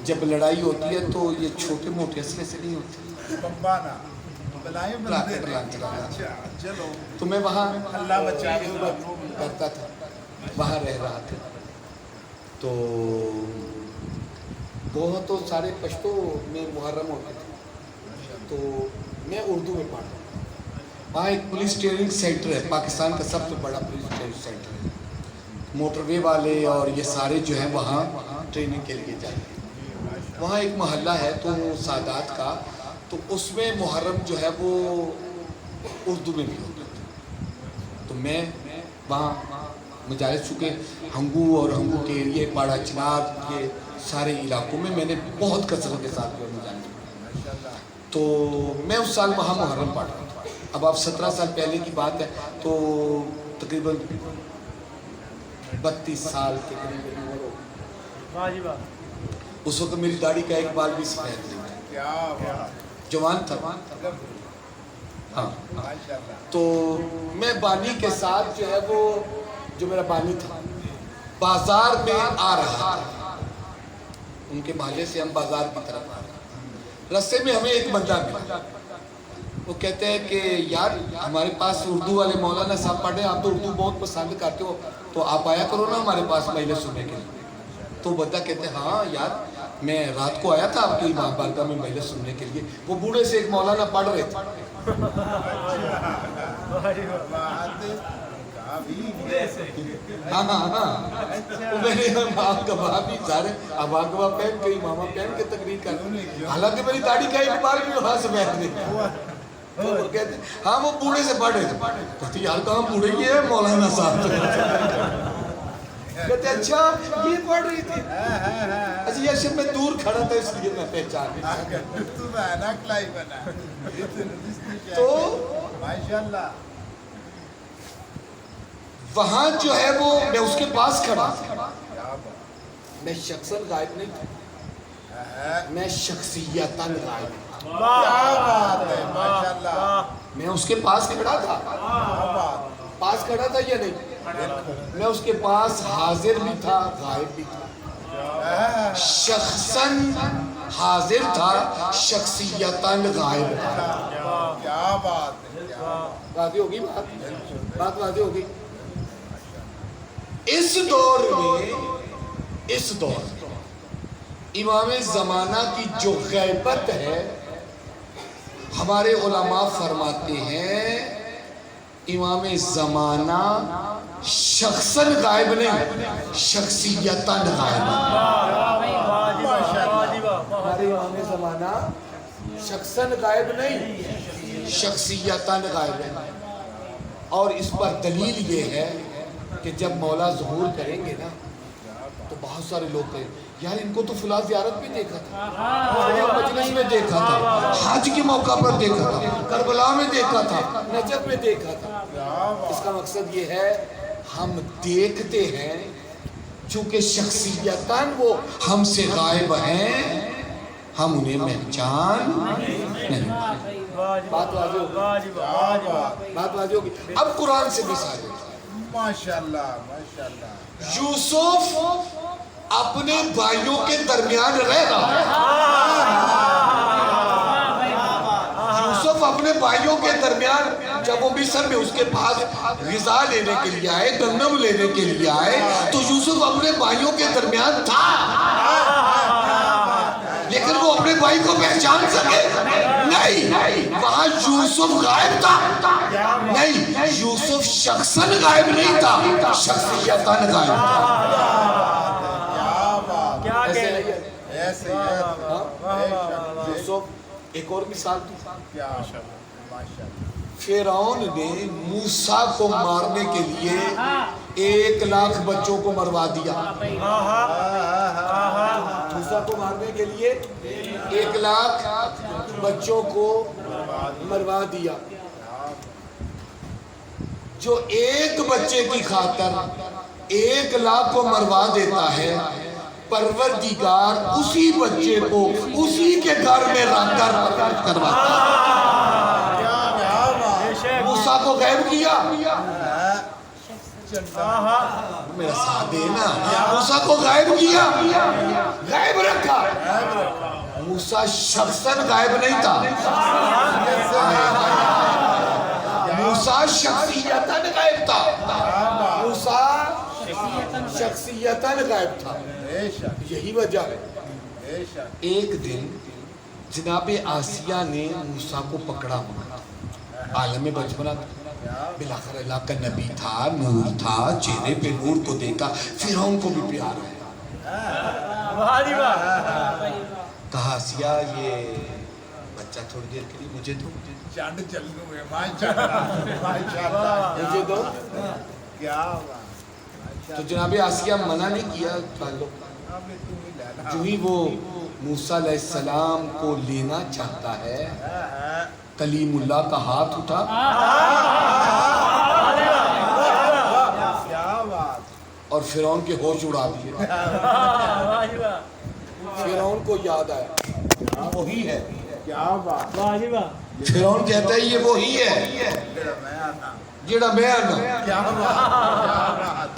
جب لڑائی ہوتی ہے تو یہ چھوٹے موٹے اسلحے سے نہیں ہوتی, تو میں وہاں کرتا تھا, وہاں رہ رہا تھا. تو بہت تو سارے پشتو میں محرم ہوتے تھے, تو میں اردو میں پڑھتا. وہاں ایک پولیس ٹریننگ سینٹر ہے, پاکستان کا سب سے بڑا پولیس ٹریننگ سینٹر ہے. موٹر وے والے اور یہ سارے جو ہیں وہاں ٹریننگ کے لیے جاتے ہیں. وہاں ایک محلہ ہے تو سادات کا, تو اس میں محرم جو ہے وہ اردو میں بھی ہوتا تھا. تو میں وہاں مجالس چکے ہنگو اور ہنگو کے ایریے پاڑا چنار کے سارے علاقوں میں نے بہت کثرت کے ساتھ جو مجالس پڑھا. تو میں اس سال وہاں محرم پڑھ رہا تھا. اب آپ 17 سال پہلے کی بات ہے تو تقریباً 32 سال کے قریب عمر ہو. واہ جی واہ. اس وقت میری داڑھی کا ایک بال بھی سفید نہیں تھا, کیا بات. جوان تھا. ہاں ماشاءاللہ. تو میں بانی کے ساتھ جو ہے وہ جو میرا بانی تھا بازار میں آ رہا تھا. ان کے محلے سے ہم بازار کی طرف آ رہے ہیں. رستے میں ہمیں ایک بندہ ملا. وہ کہتے ہیں کہ یار ہمارے پاس اردو والے مولانا صاحب پڑھے, آپ تو اردو بہت پسند کرتے ہو تو آپ آیا کرو نا ہمارے پاس مجلس سننے کے لیے. تو بندہ کہتے ہیں ہاں یار میں رات کو آیا تھا آپ کی بارگاہ میں مجلس سننے کے لیے. وہ بوڑھے سے ایک مولانا پڑھ رہے تھے. واہ جی واہ. بات کافی. ہاں ہاں ہاں وہ میرے آپ گواہ بھی سارے ابا گواہ پہن کے امامہ پہن کے تقریر کر, حالانکہ میری داڑھی کا ایک بال بھی وہاں سے بیٹھ نہیں. تو وہ کہتے ہیں ہاں وہ بوڑھے سے پڑھ رہے تھے. کہتے ہیں یار کہاں بوڑھے کی ہے مولانا صاحب. کہتے ہیں اچھا یہ پڑھ رہی تھی. اچھا یہ شب میں دور کھڑا تھا اس لیے میں پہچان نہیں. تو بنا کلائی بنا. تو ماشاءاللہ. وہاں جو ہے وہ میں اس کے پاس کھڑا تھا. کیا بات. میں شخصاً غائب نہیں تھا, میں شخصیتاً غائب تھا. کیا بات ہے. ماشاءاللہ. میں اس کے پاس کھڑا تھا. کیا بات. پاس کھڑا تھا یا نہیں؟ میں اس کے پاس حاضر بھی تھا غائب بھی تھا. شخصاً حاضر تھا, شخصیتاً غائب تھا. کیا بات ہے. واضح ہوگی بات واضح ہوگی. اس دور میں امام زمانہ کی جو غیبت ہے ہمارے علماء فرماتے ہیں امام زمانہ شخصاً غائب نہیں, شخصیتاً غائب ہے. ہمارے امام زمانہ شخصاً غائب نہیں, شخصیتاً غائب ہے. اور اس پر دلیل یہ ہے کہ جب مولا ظہور کریں گے نا تو بہت سارے لوگ کہیں یار ان کو تو فلاں زیارت میں دیکھا تھا, مجلس میں دیکھا تھا, حج کے موقع پر دیکھا تھا, کربلا میں دیکھا تھا, نجف میں دیکھا تھا. اس کا مقصد یہ ہے ہم دیکھتے ہیں چونکہ شخصیتاً وہ ہم سے غائب ہیں, ہم انہیں پہچان نہیں. بات واضح ہوگی. بات واضح ہوگی. اب قرآن سے مثال ہے. ماشاءاللہ. ماشاءاللہ. یوسف اپنے بھائیوں کے درمیان رہ رہا ہے. یوسف اپنے بھائیوں کے درمیان جب وہ مصر میں اس کے پاس غذا لینے کے لیے آئے, گندم لینے کے لیے آئے, تو یوسف اپنے بھائیوں کے درمیان تھا, لیکن وہ اپنے بھائی کو پہچان سکے نہیں. وہاں یوسف غائب تھا نہیں, یوسف شخصاً غائب نہیں تھا, شخصیتاً غائب تھا. کیا ایسے کہہ نہیں ہے. ایسے یوسف ایک اور مثال تھی. کیا ماشاءاللہ. فرعون نے موسیٰ کو مارنے کے لیے 1,00,000 بچوں کو مروا دیا. موسیٰ کو مارنے کے لیے 1,00,000 بچوں کو مروا دیا. جو ایک بچے کی خاطر 1,00,000 کو مروا دیتا ہے, پروردگار اسی بچے کو اسی کے گھر میں رکھ کر کرواتا ہے. موسیٰ کو غائب کیا, میرا ساتھ دینا, موسیٰ کو غائب کیا, غائب رکھا. موسیٰ شخصاً غائب نہیں تھا, موسیٰ شخصیتاً غائب تھا. موسیٰ شخصیتاً غائب تھا. یہی وجہ ہے ایک دن جناب آسیہ نے موسیٰ کو پکڑا ہوا, عالم بچپنا بلاخر اللہ کا نبی تھا, نور تھا, چہرے پہ نور کو دیکھا, فرعون کو بھی پیار ہے. کہا آسیہ یہ چچا تھوڑی دیر کے لیے مجھے دو. چاند چلنو ہے ماشاءاللہ ماشاءاللہ مجھے دو. کیا بات تو جناب آسیہ منع نہیں کیا تعلق. اب تو ہی لانا جو ہی وہ موسیٰ علیہ السلام کو لینا چاہتا ہے کلیم اللہ کا ہاتھ اٹھا کیا بات اور فرعون کے ہوش اڑا دیے. واہ جی واہ فرعون کو یاد آیا وہی ہے. کیا بات واہ جی واہ فرعون کہتا ہے یہ وہی ہے میں آنا جیڑا میں آنا. کیا بات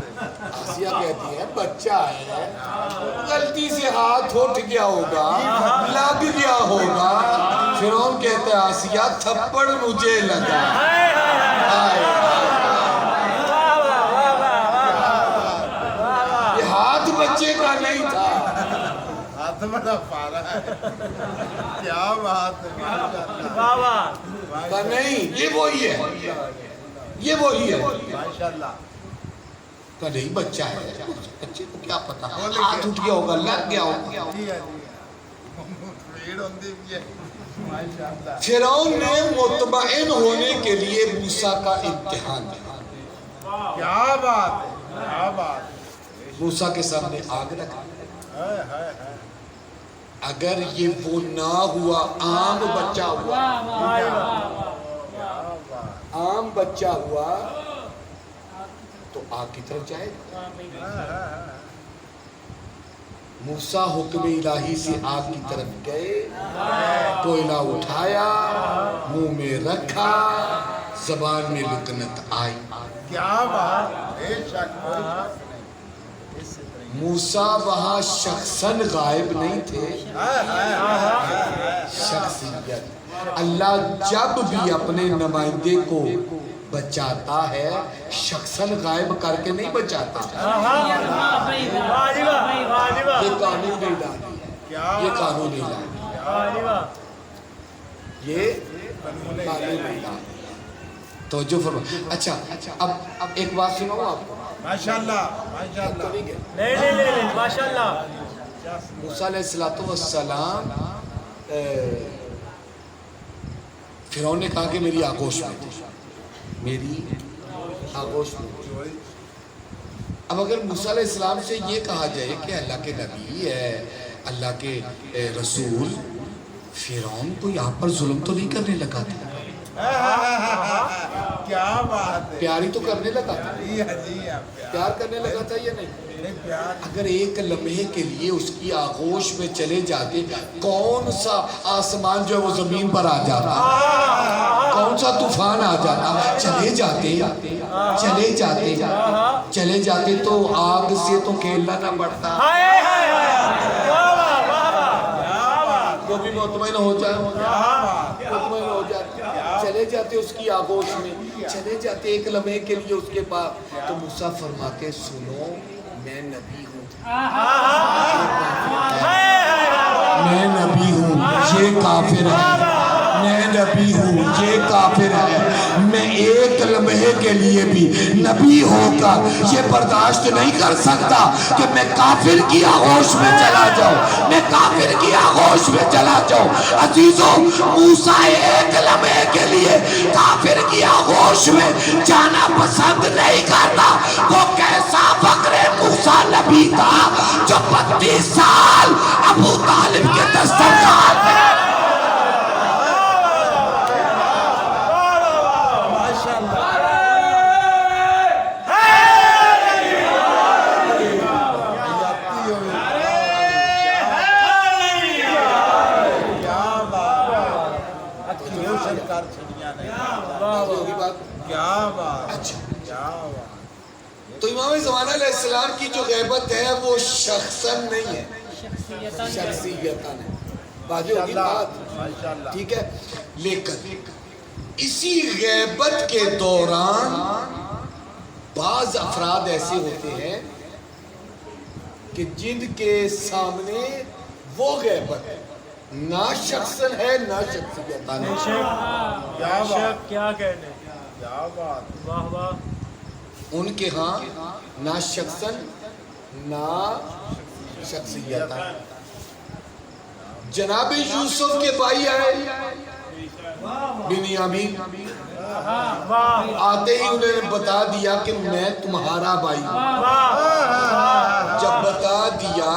آسیہ کہتی ہے بچہ ہے غلطی سے ہاتھ اٹھ گیا ہوگا لگ گیا ہوگا. فرعون کہتا ہے آسیہ تھپڑ مجھے لگا. یہ ہاتھ بچے کا نہیں تھا. ہاتھ بڑا پارا ہے کیا بات ہے واہ واہ کہا نہیں یہ وہی ہے یہ وہی ہے. ماشاءاللہ کہا نہیں بچہ ہے بچے کو کیا پتا ہاتھ اٹھ گیا ہوگا لگ گیا ہوگا. جی ہے جی بھیڑ ہوندی بھی ہے ماشاءاللہ فرعون نے مطمئن ہونے کے لیے موسیٰ کا امتحان دیا. کیا بات ہے کیا بات موسیٰ کے سامنے آگ رکھا. ہے اگر یہ وہ نہ ہوا عام بچہ ہوا واہ جی واہ عام بچہ ہوا تو آگ کی طرف جائے گا. موسیٰ حکم الہی سے آگ کی طرف گئے کوئلہ اٹھایا منہ میں رکھا زبان میں لکنت آئی. کیا بات بے شک موسیٰ وہاں شخصاً غائب نہیں تھے شخصیت. اللہ جب بھی اپنے نمائندے کو بچاتا ہے شخصاً غائب کر کے نہیں بچاتا. واہ جی واہ واہ جی واہ یہ قانون نہیں لانا یہ قانون نہیں لانا واہ جی واہ یہ قانون نہیں لانا. توجہ فرما. اچھا اب ایک بات سناؤں آپ کو. ماشاءاللہ ماشاءاللہ نہیں ماشاءاللہ موسیٰ علیہ السلام فرعون نے کہا کہ میری آغوش میں میری آغوش میں. اب اگر موسیٰ علیہ السلام سے یہ کہا جائے کہ اللہ کے نبی ہے اللہ کے رسول فرعون تو یہاں پر ظلم تو نہیں کرنے لگا تھا کیا بات ہے پیاری تو کرنے لگا تھا. جی ہے جی ہے پیار کرنے لگا تھا یا نہیں. پیار اگر ایک لمحے کے لیے اس کی آغوش میں چلے جاتے کون سا آسمان جو ہے وہ زمین پر آ جاتا کون سا طوفان آ جاتا. چلے جاتے تو آگ سے تو کھیلنا نہ پڑتا. وہ بھی مطمئن ہو جائے چلے جاتے اس کی آغوش میں چلے جاتے ایک لمحے کے لیے اس کے پاس. تو موسیٰ فرماتے سنو میں نبی ہوں میں نبی ہوں یہ کافر ہے. میں نبی ہوں یہ کافر ہے. میں ایک لمحے کے لیے بھی نبی ہو کر یہ برداشت نہیں کر سکتا کہ میں کافر کی آغوش میں چلا جاؤں عزیزوں موسیٰ ایک لمحے کے لیے کافر کی آغوش میں جانا پسند نہیں کرتا. وہ کیسا فقر موسیٰ نبی تھا جو 32 سال ابو طالب کے دسترخوان میں تو امام زمانہ علیہ السلام کی جو غیبت ہے وہ شخصاً نہیں ہے شخصیتاً ہے. باقی ہوگی بات ٹھیک ہے. لیکن اسی غیبت کے دوران بعض افراد ایسے ہوتے ہیں کہ جن کے سامنے وہ غیبت نہ شخصاً ہے نہ شخصیتاً ہے. کیا کہنے کیا بات واہ واہ ان کے ہاں نہ شخصاً نہ شخصیتاً. جناب یوسف کے بھائی آئے بنیامین، آتے ہی انہوں نے بتا دیا کہ میں تمہارا بھائی ہوں۔ جب بتا دیا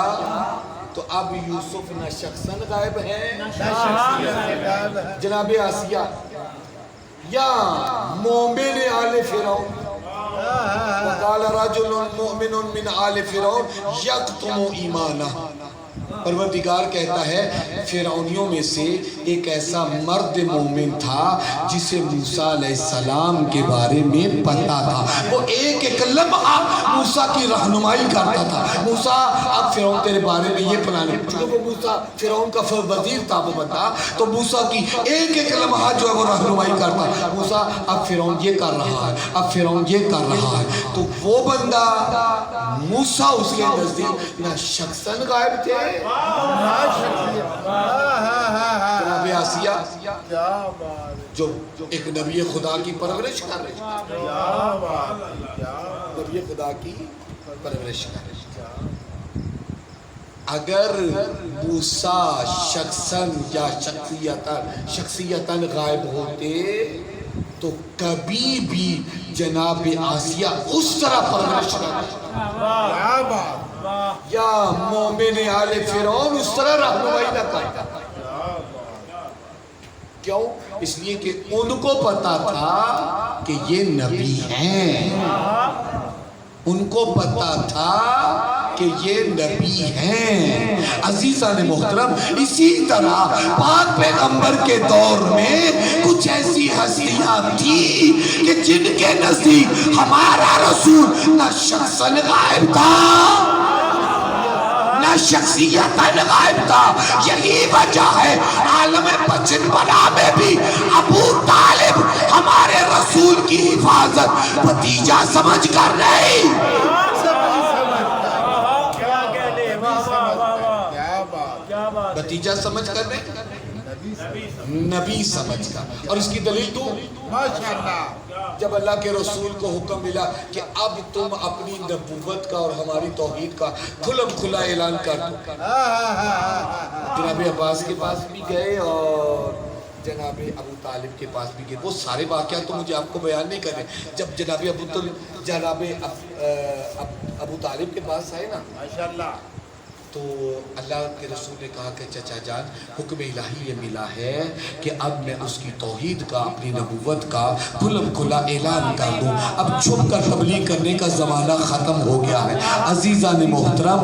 تو اب یوسف نہ شخصاً غائب ہے جناب آسیہ یا مومن آل فرعون، وقال رجل مؤمن من آل فرعون یکتم ایمانہ، پروردگار کہتا ہے فرعونیوں میں سے ایک ایسا مرد مومن تھا جسے موسیٰ علیہ السلام کے بارے میں پتہ تھا، وہ ایک ایک لمحہ موسیٰ کی رہنمائی کرتا تھا۔ موسیٰ اب فرعون تیرے بارے میں یہ پلانے، چونکہ وہ موسیٰ فرعون کا وزیر تھا وہ بتا، تو موسیٰ کی ایک ایک لمحہ جو ہے وہ رہنمائی کرتا، موسیٰ اب فرعون یہ کر رہا ہے، اب فرعون یہ کر رہا ہے، تو وہ بندہ موسیٰ اس کے نزدیک نہ شخصاً غائب تھے جناب آسیہ جو ایک نبی خدا کی پرورش کر رہے ہیں، نبی خدا کی پرورش کر رہے ہیں۔ اگر موسیٰ شخصاً یا شخصیتاً غائب ہوتے تو کبھی بھی جناب آسیہ اس طرح پرورش کرتے یا مومن آل فرعون اس طرح رہنمائی نہ کرتا۔ کیوں؟ اس لیے کہ ان کو پتا تھا کہ یہ نبی ہیں، ان کو پتا تھا کہ یہ نبی ہیں۔ عزیزان محترم، اسی طرح پاک پیغمبر کے دور میں کچھ ایسی ہستیاں تھی کہ جن کے نزدیک ہمارا رسول نہ شخصاً غائب تھا نہ شخصیتاً غائب تھا۔ یہی وجہ ہے عالم بچن بنا میں بھی ابو طالب ہمارے رسول کی حفاظت بھتیجا سمجھ کر نہیں، بھتیجا سمجھ کر نہیں، نبی سمجھ کر۔ اور اس کی دلیل تو جب اللہ کے رسول کو حکم ملا کہ اب تم اپنی نبوت کا اور ہماری توحید کا کھلم کھلا اعلان کر دو، جناب عباس کے پاس بھی گئے اور جناب ابو طالب کے پاس بھی گئے۔ وہ سارے واقعات تو مجھے آپ کو بیان نہیں کرنے۔ جب جناب ابو طالب کے پاس آئے نا ماشاءاللہ، تو اللہ کے رسول نے کہا کہ چچا جان حکم الہی یہ ملا ہے کہ اب میں اس کی توحید کا اپنی نبوت کا کھلم کھلا اعلان کر دوں، اب چھپ کر تبلیغ کرنے کا زمانہ ختم ہو گیا ہے۔ عزیزان محترم،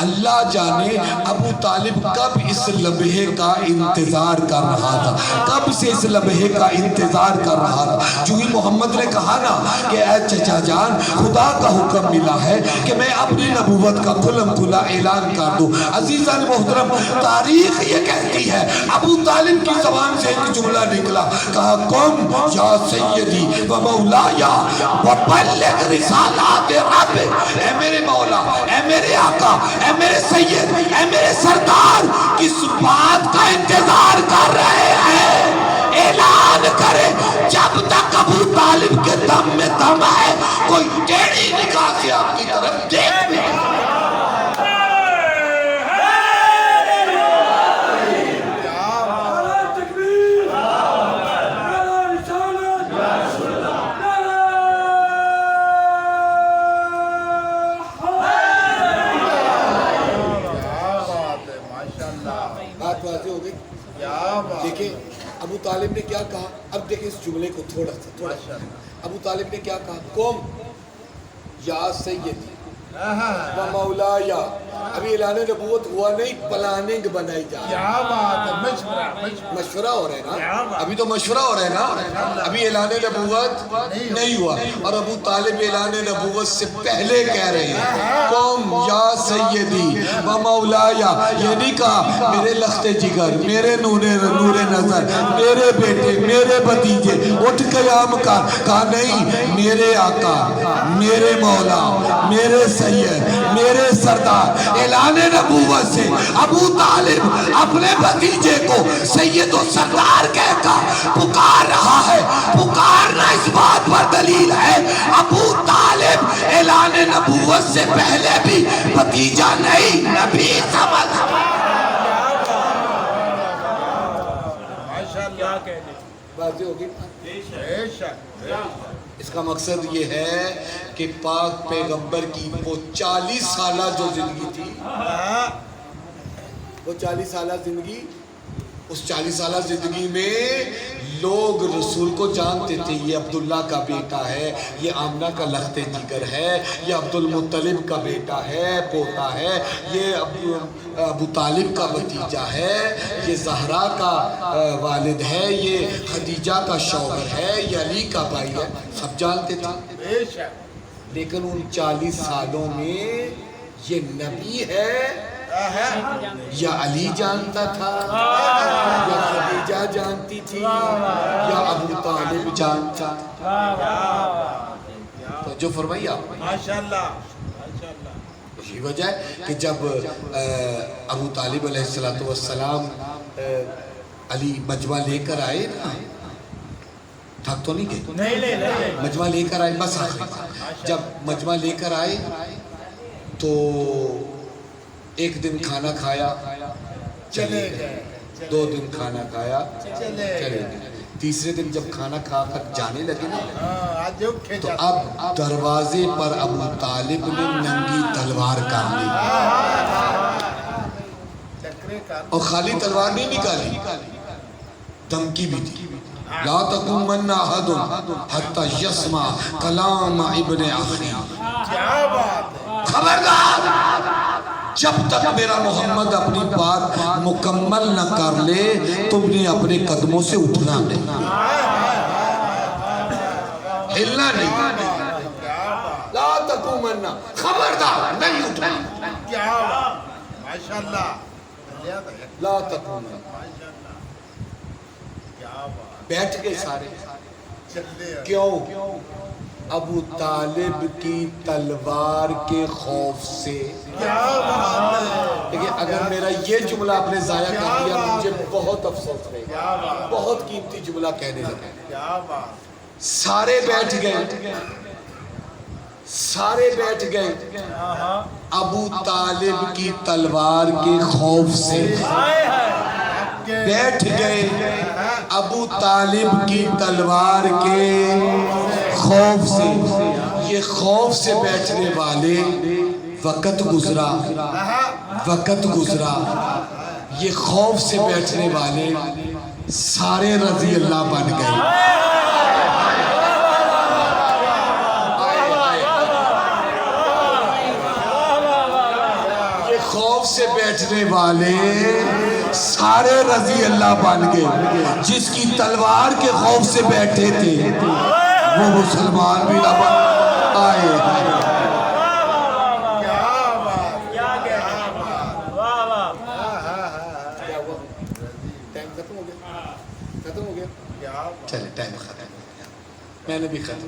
اللہ جانے ابو طالب کب اس لمحے کا انتظار کر رہا تھا، کب سے اس لمحے کا انتظار کر رہا تھا۔ جو ہی محمد نے کہا نا کہ اے چچا جان خدا کا حکم ملا ہے کہ میں اپنی نبوت کا کھلم کھلا اعلان کر دوں۔ عزیزان محترم، تاریخ یہ کہتی ہے ابو طالب کی زبان سے ایک جملہ نکلا، کہا قم یا سیدی و مولایا وبلغ رسالات رب، اے میرے مولا، اے میرے آقا، اے میرے سید، اے میرے سردار، کس بات کا انتظار کر رہے ہیں؟ اعلان کرے جب تک ابو طالب کے دم میں دم ہے، کوئی ٹیڑھی نگاہ سے آپ کی طرف دیکھ بھی دیکھیں ابو طالب نے کیا کہا۔ اب دیکھیں اس جملے کو تھوڑا سا ابو طالب نے کیا کہا، قوم یا سیدی و مولایا، ابھی اعلان نبوت ہوا نہیں، پلاننگ بنائی جا رہی ہے، مشورہ ہو رہا ہے نا، ابھی تو مشورہ ہو رہا ہے نا، ابھی اعلان نبوت نہیں ہوا۔ اور ابو طالب اعلان نبوت سے پہلے کہہ رہے ہیں قوم یا سیدی و مولایا، یہ نہیں کہا میرے لخت جگر، میرے نور نظر، میرے بیٹے، میرے بھتیجے اٹھ قیام کر، کہا نہیں میرے آقا، میرے مولا، میرے سید، میرے سردار۔ اعلان نبوت سے ابو طالب اپنے بھتیجے کو سید و سردار کہہ کر پکار رہا ہے۔ پکارنا اس بات پر دلیل ہے ابو طالب اعلان نبوت سے پہلے بھی بھتیجا نہیں، نبی سمجھ۔ واضح ہوگی؟ بے شک اس کا مقصد یہ ہے کہ پاک پیغمبر کی وہ 40 سالہ جو زندگی تھی، وہ 40 سالہ زندگی، اس 40 سالہ زندگی میں لوگ رسول کو جانتے تھے، یہ عبداللہ کا بیٹا ہے، یہ آمنہ کا لخت جگر ہے، یہ عبد المطلب کا بیٹا ہے، پوتا ہے، یہ ابو طالب کا بھتیجا ہے، یہ زہرا کا والد ہے، یہ خدیجہ کا شوہر ہے، یہ علی کا بھائی ہے، سب جانتے تھے۔ بے شک لیکن ان 40 سالوں میں یہ نبی ہے یا علی جانتا تھا، یا خدیجہ جانتی تھی، یا ابو طالب جانتا تھا؟ تو جو فرمائی آپ نے ماشاءاللہ یہی وجہ ہے کہ جب ابو طالب علیہ السلام علی مجمع لے کر آئے نا، تھک تو نہیں گئے؟ مجمع لے کر آئے، بس آخری بات، جب مجمع لے کر آئے تو ایک دن کھانا کھایا چلے گئے، 2 دن کھانا کھایا چلے گئے، تیسرے دن جب کھانا کھا کر جانے لگے نا تو اب دروازے پر ابو طالب نے ننگی تلوار کام لی، اور خالی تلوار نہیں نکالی، دھمکی بھی تھی، لا تقومن احد حتی یسمع کلام ابن اخی، کیا بات ہے، خبردار جب تک میرا محمد اپنی بات مکمل نہ کر لے تم نے اپنے قدموں سے اٹھنا نہیں، ہلنا نہیں، لا تقومن، خبردار نہیں اٹھنا، کیا بات، ماشاءاللہ لا تقومن۔ کیا بات، بیٹھ گئے سارے، چلے کیوں؟ ابو طالب کی تلوار کے خوف سے۔ کیا بات ہے، لیکن اگر میرا یہ جملہ آپ نے ضائع کر دیا مجھے بہت افسوس رہے گا، بہت قیمتی جملہ کہنے لگا۔ کیا بات، سارے بیٹھ گئے، سارے بیٹھ گئے ابو طالب کی تلوار کے خوف سے، بیٹھ گئے ابو طالب کی تلوار کے خوف سے۔ یہ خوف سے بیٹھنے والے وقت گزرا، وقت گزرا، یہ خوف سے بیٹھنے والے سارے رضی اللہ بن گئے۔ خوف سے بیٹھنے والے سارے رضی اللہ بن گئے، جس کی تلوار کے خوف سے بیٹھے تھے وہ مسلمان بھی نہ بن آئے۔ ختم ہو گیا، چلے ٹائم ختم ہو گیا، میں نے بھی ختم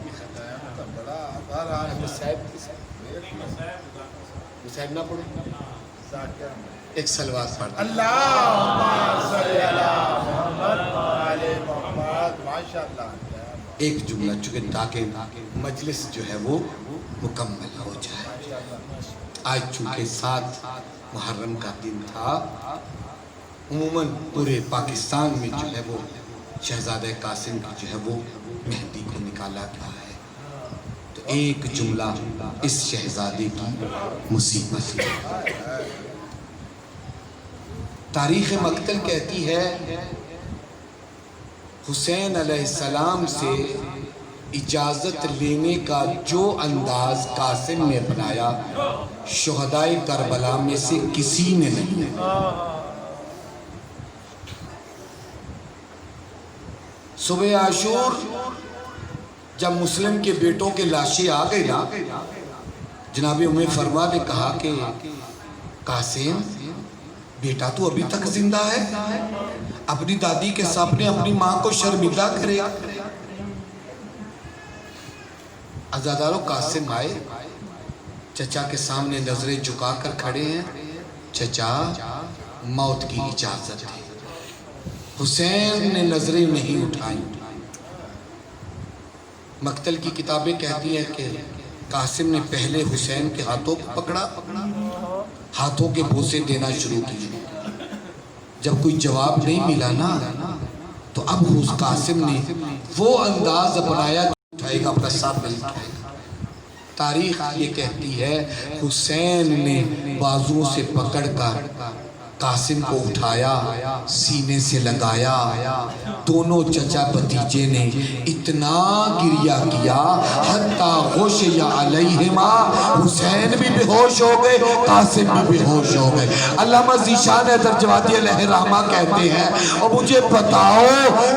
صاحب نہ پڑھو، ایک سلوات پڑھ اللہم صلی علی محمد علی محمد، ماشاءاللہ، ایک جملہ، چونکہ تاکہ مجلس جو ہے وہ مکمل ہو جائے۔ آج چونکہ 7 محرم کا دن تھا، عموماً پورے پاکستان میں جو ہے وہ شہزادہ قاسم کی جو ہے وہ مہندی کو نکالا گیا ہے، تو ایک جملہ اس شہزادے کی مصیبت ہے۔ تاریخ مقتل کہتی ہے حسین علیہ السلام سے اجازت لینے کا جو انداز قاسم نے اپنایا شہدائے کربلا میں سے کسی نے نہیں۔ صبح عاشور جب مسلم کے بیٹوں کے لاشیں آ گئی نا، جناب ام فرما نے کہا کہ قاسم بیٹا تو ابھی تک زندہ ہے، اپنی دادی کے سامنے اپنی ماں کو شرمندہ کرے۔ عزادارو قاسم آئے، چچا کے سامنے نظریں جھکا کر کھڑے ہیں، چچا موت کی اجازت ہے۔ حسین نے نظریں نہیں اٹھائیں۔ مقتل کی کتابیں کہتی ہیں کہ قاسم نے پہلے حسین کے ہاتھوں کو پکڑا، ہاتھوں کے بوسے دینا شروع کیے۔ جب کوئی جواب نہیں ملا نا تو اب حس قاسم نے وہ انداز اپنایا اٹھائے گا اپنا ساتھ میں اٹھائے گا. تاریخ یہ کہتی ہے حسین نے بازوؤں سے پکڑ کر قاسم کو اٹھایا, سینے سے لگایا. دونوں چچا بھتیجے نے اتنا گریہ کیا حتیٰ غشی علیہما, حسین بھی بے ہوش ہو گئے, قاسم بھی بے ہوش ہو گئے. علامہ ذیشان حیدر جوادی علیہ رحمہ کہتے ہیں اور مجھے بتاؤ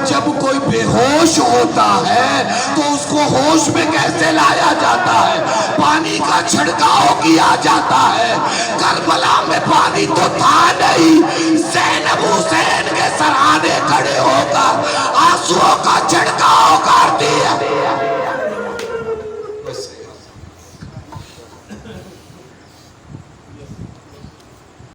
جب کوئی بے ہوش ہوتا ہے تو اس کو ہوش میں کیسے لایا جاتا ہے؟ پانی کا چھڑکاؤ کیا جاتا ہے. کربلا میں پانی تو تھا نہیں, زینب حسین کے سرانے کھڑے ہو کر آنسوؤں کا چھڑکاؤ کا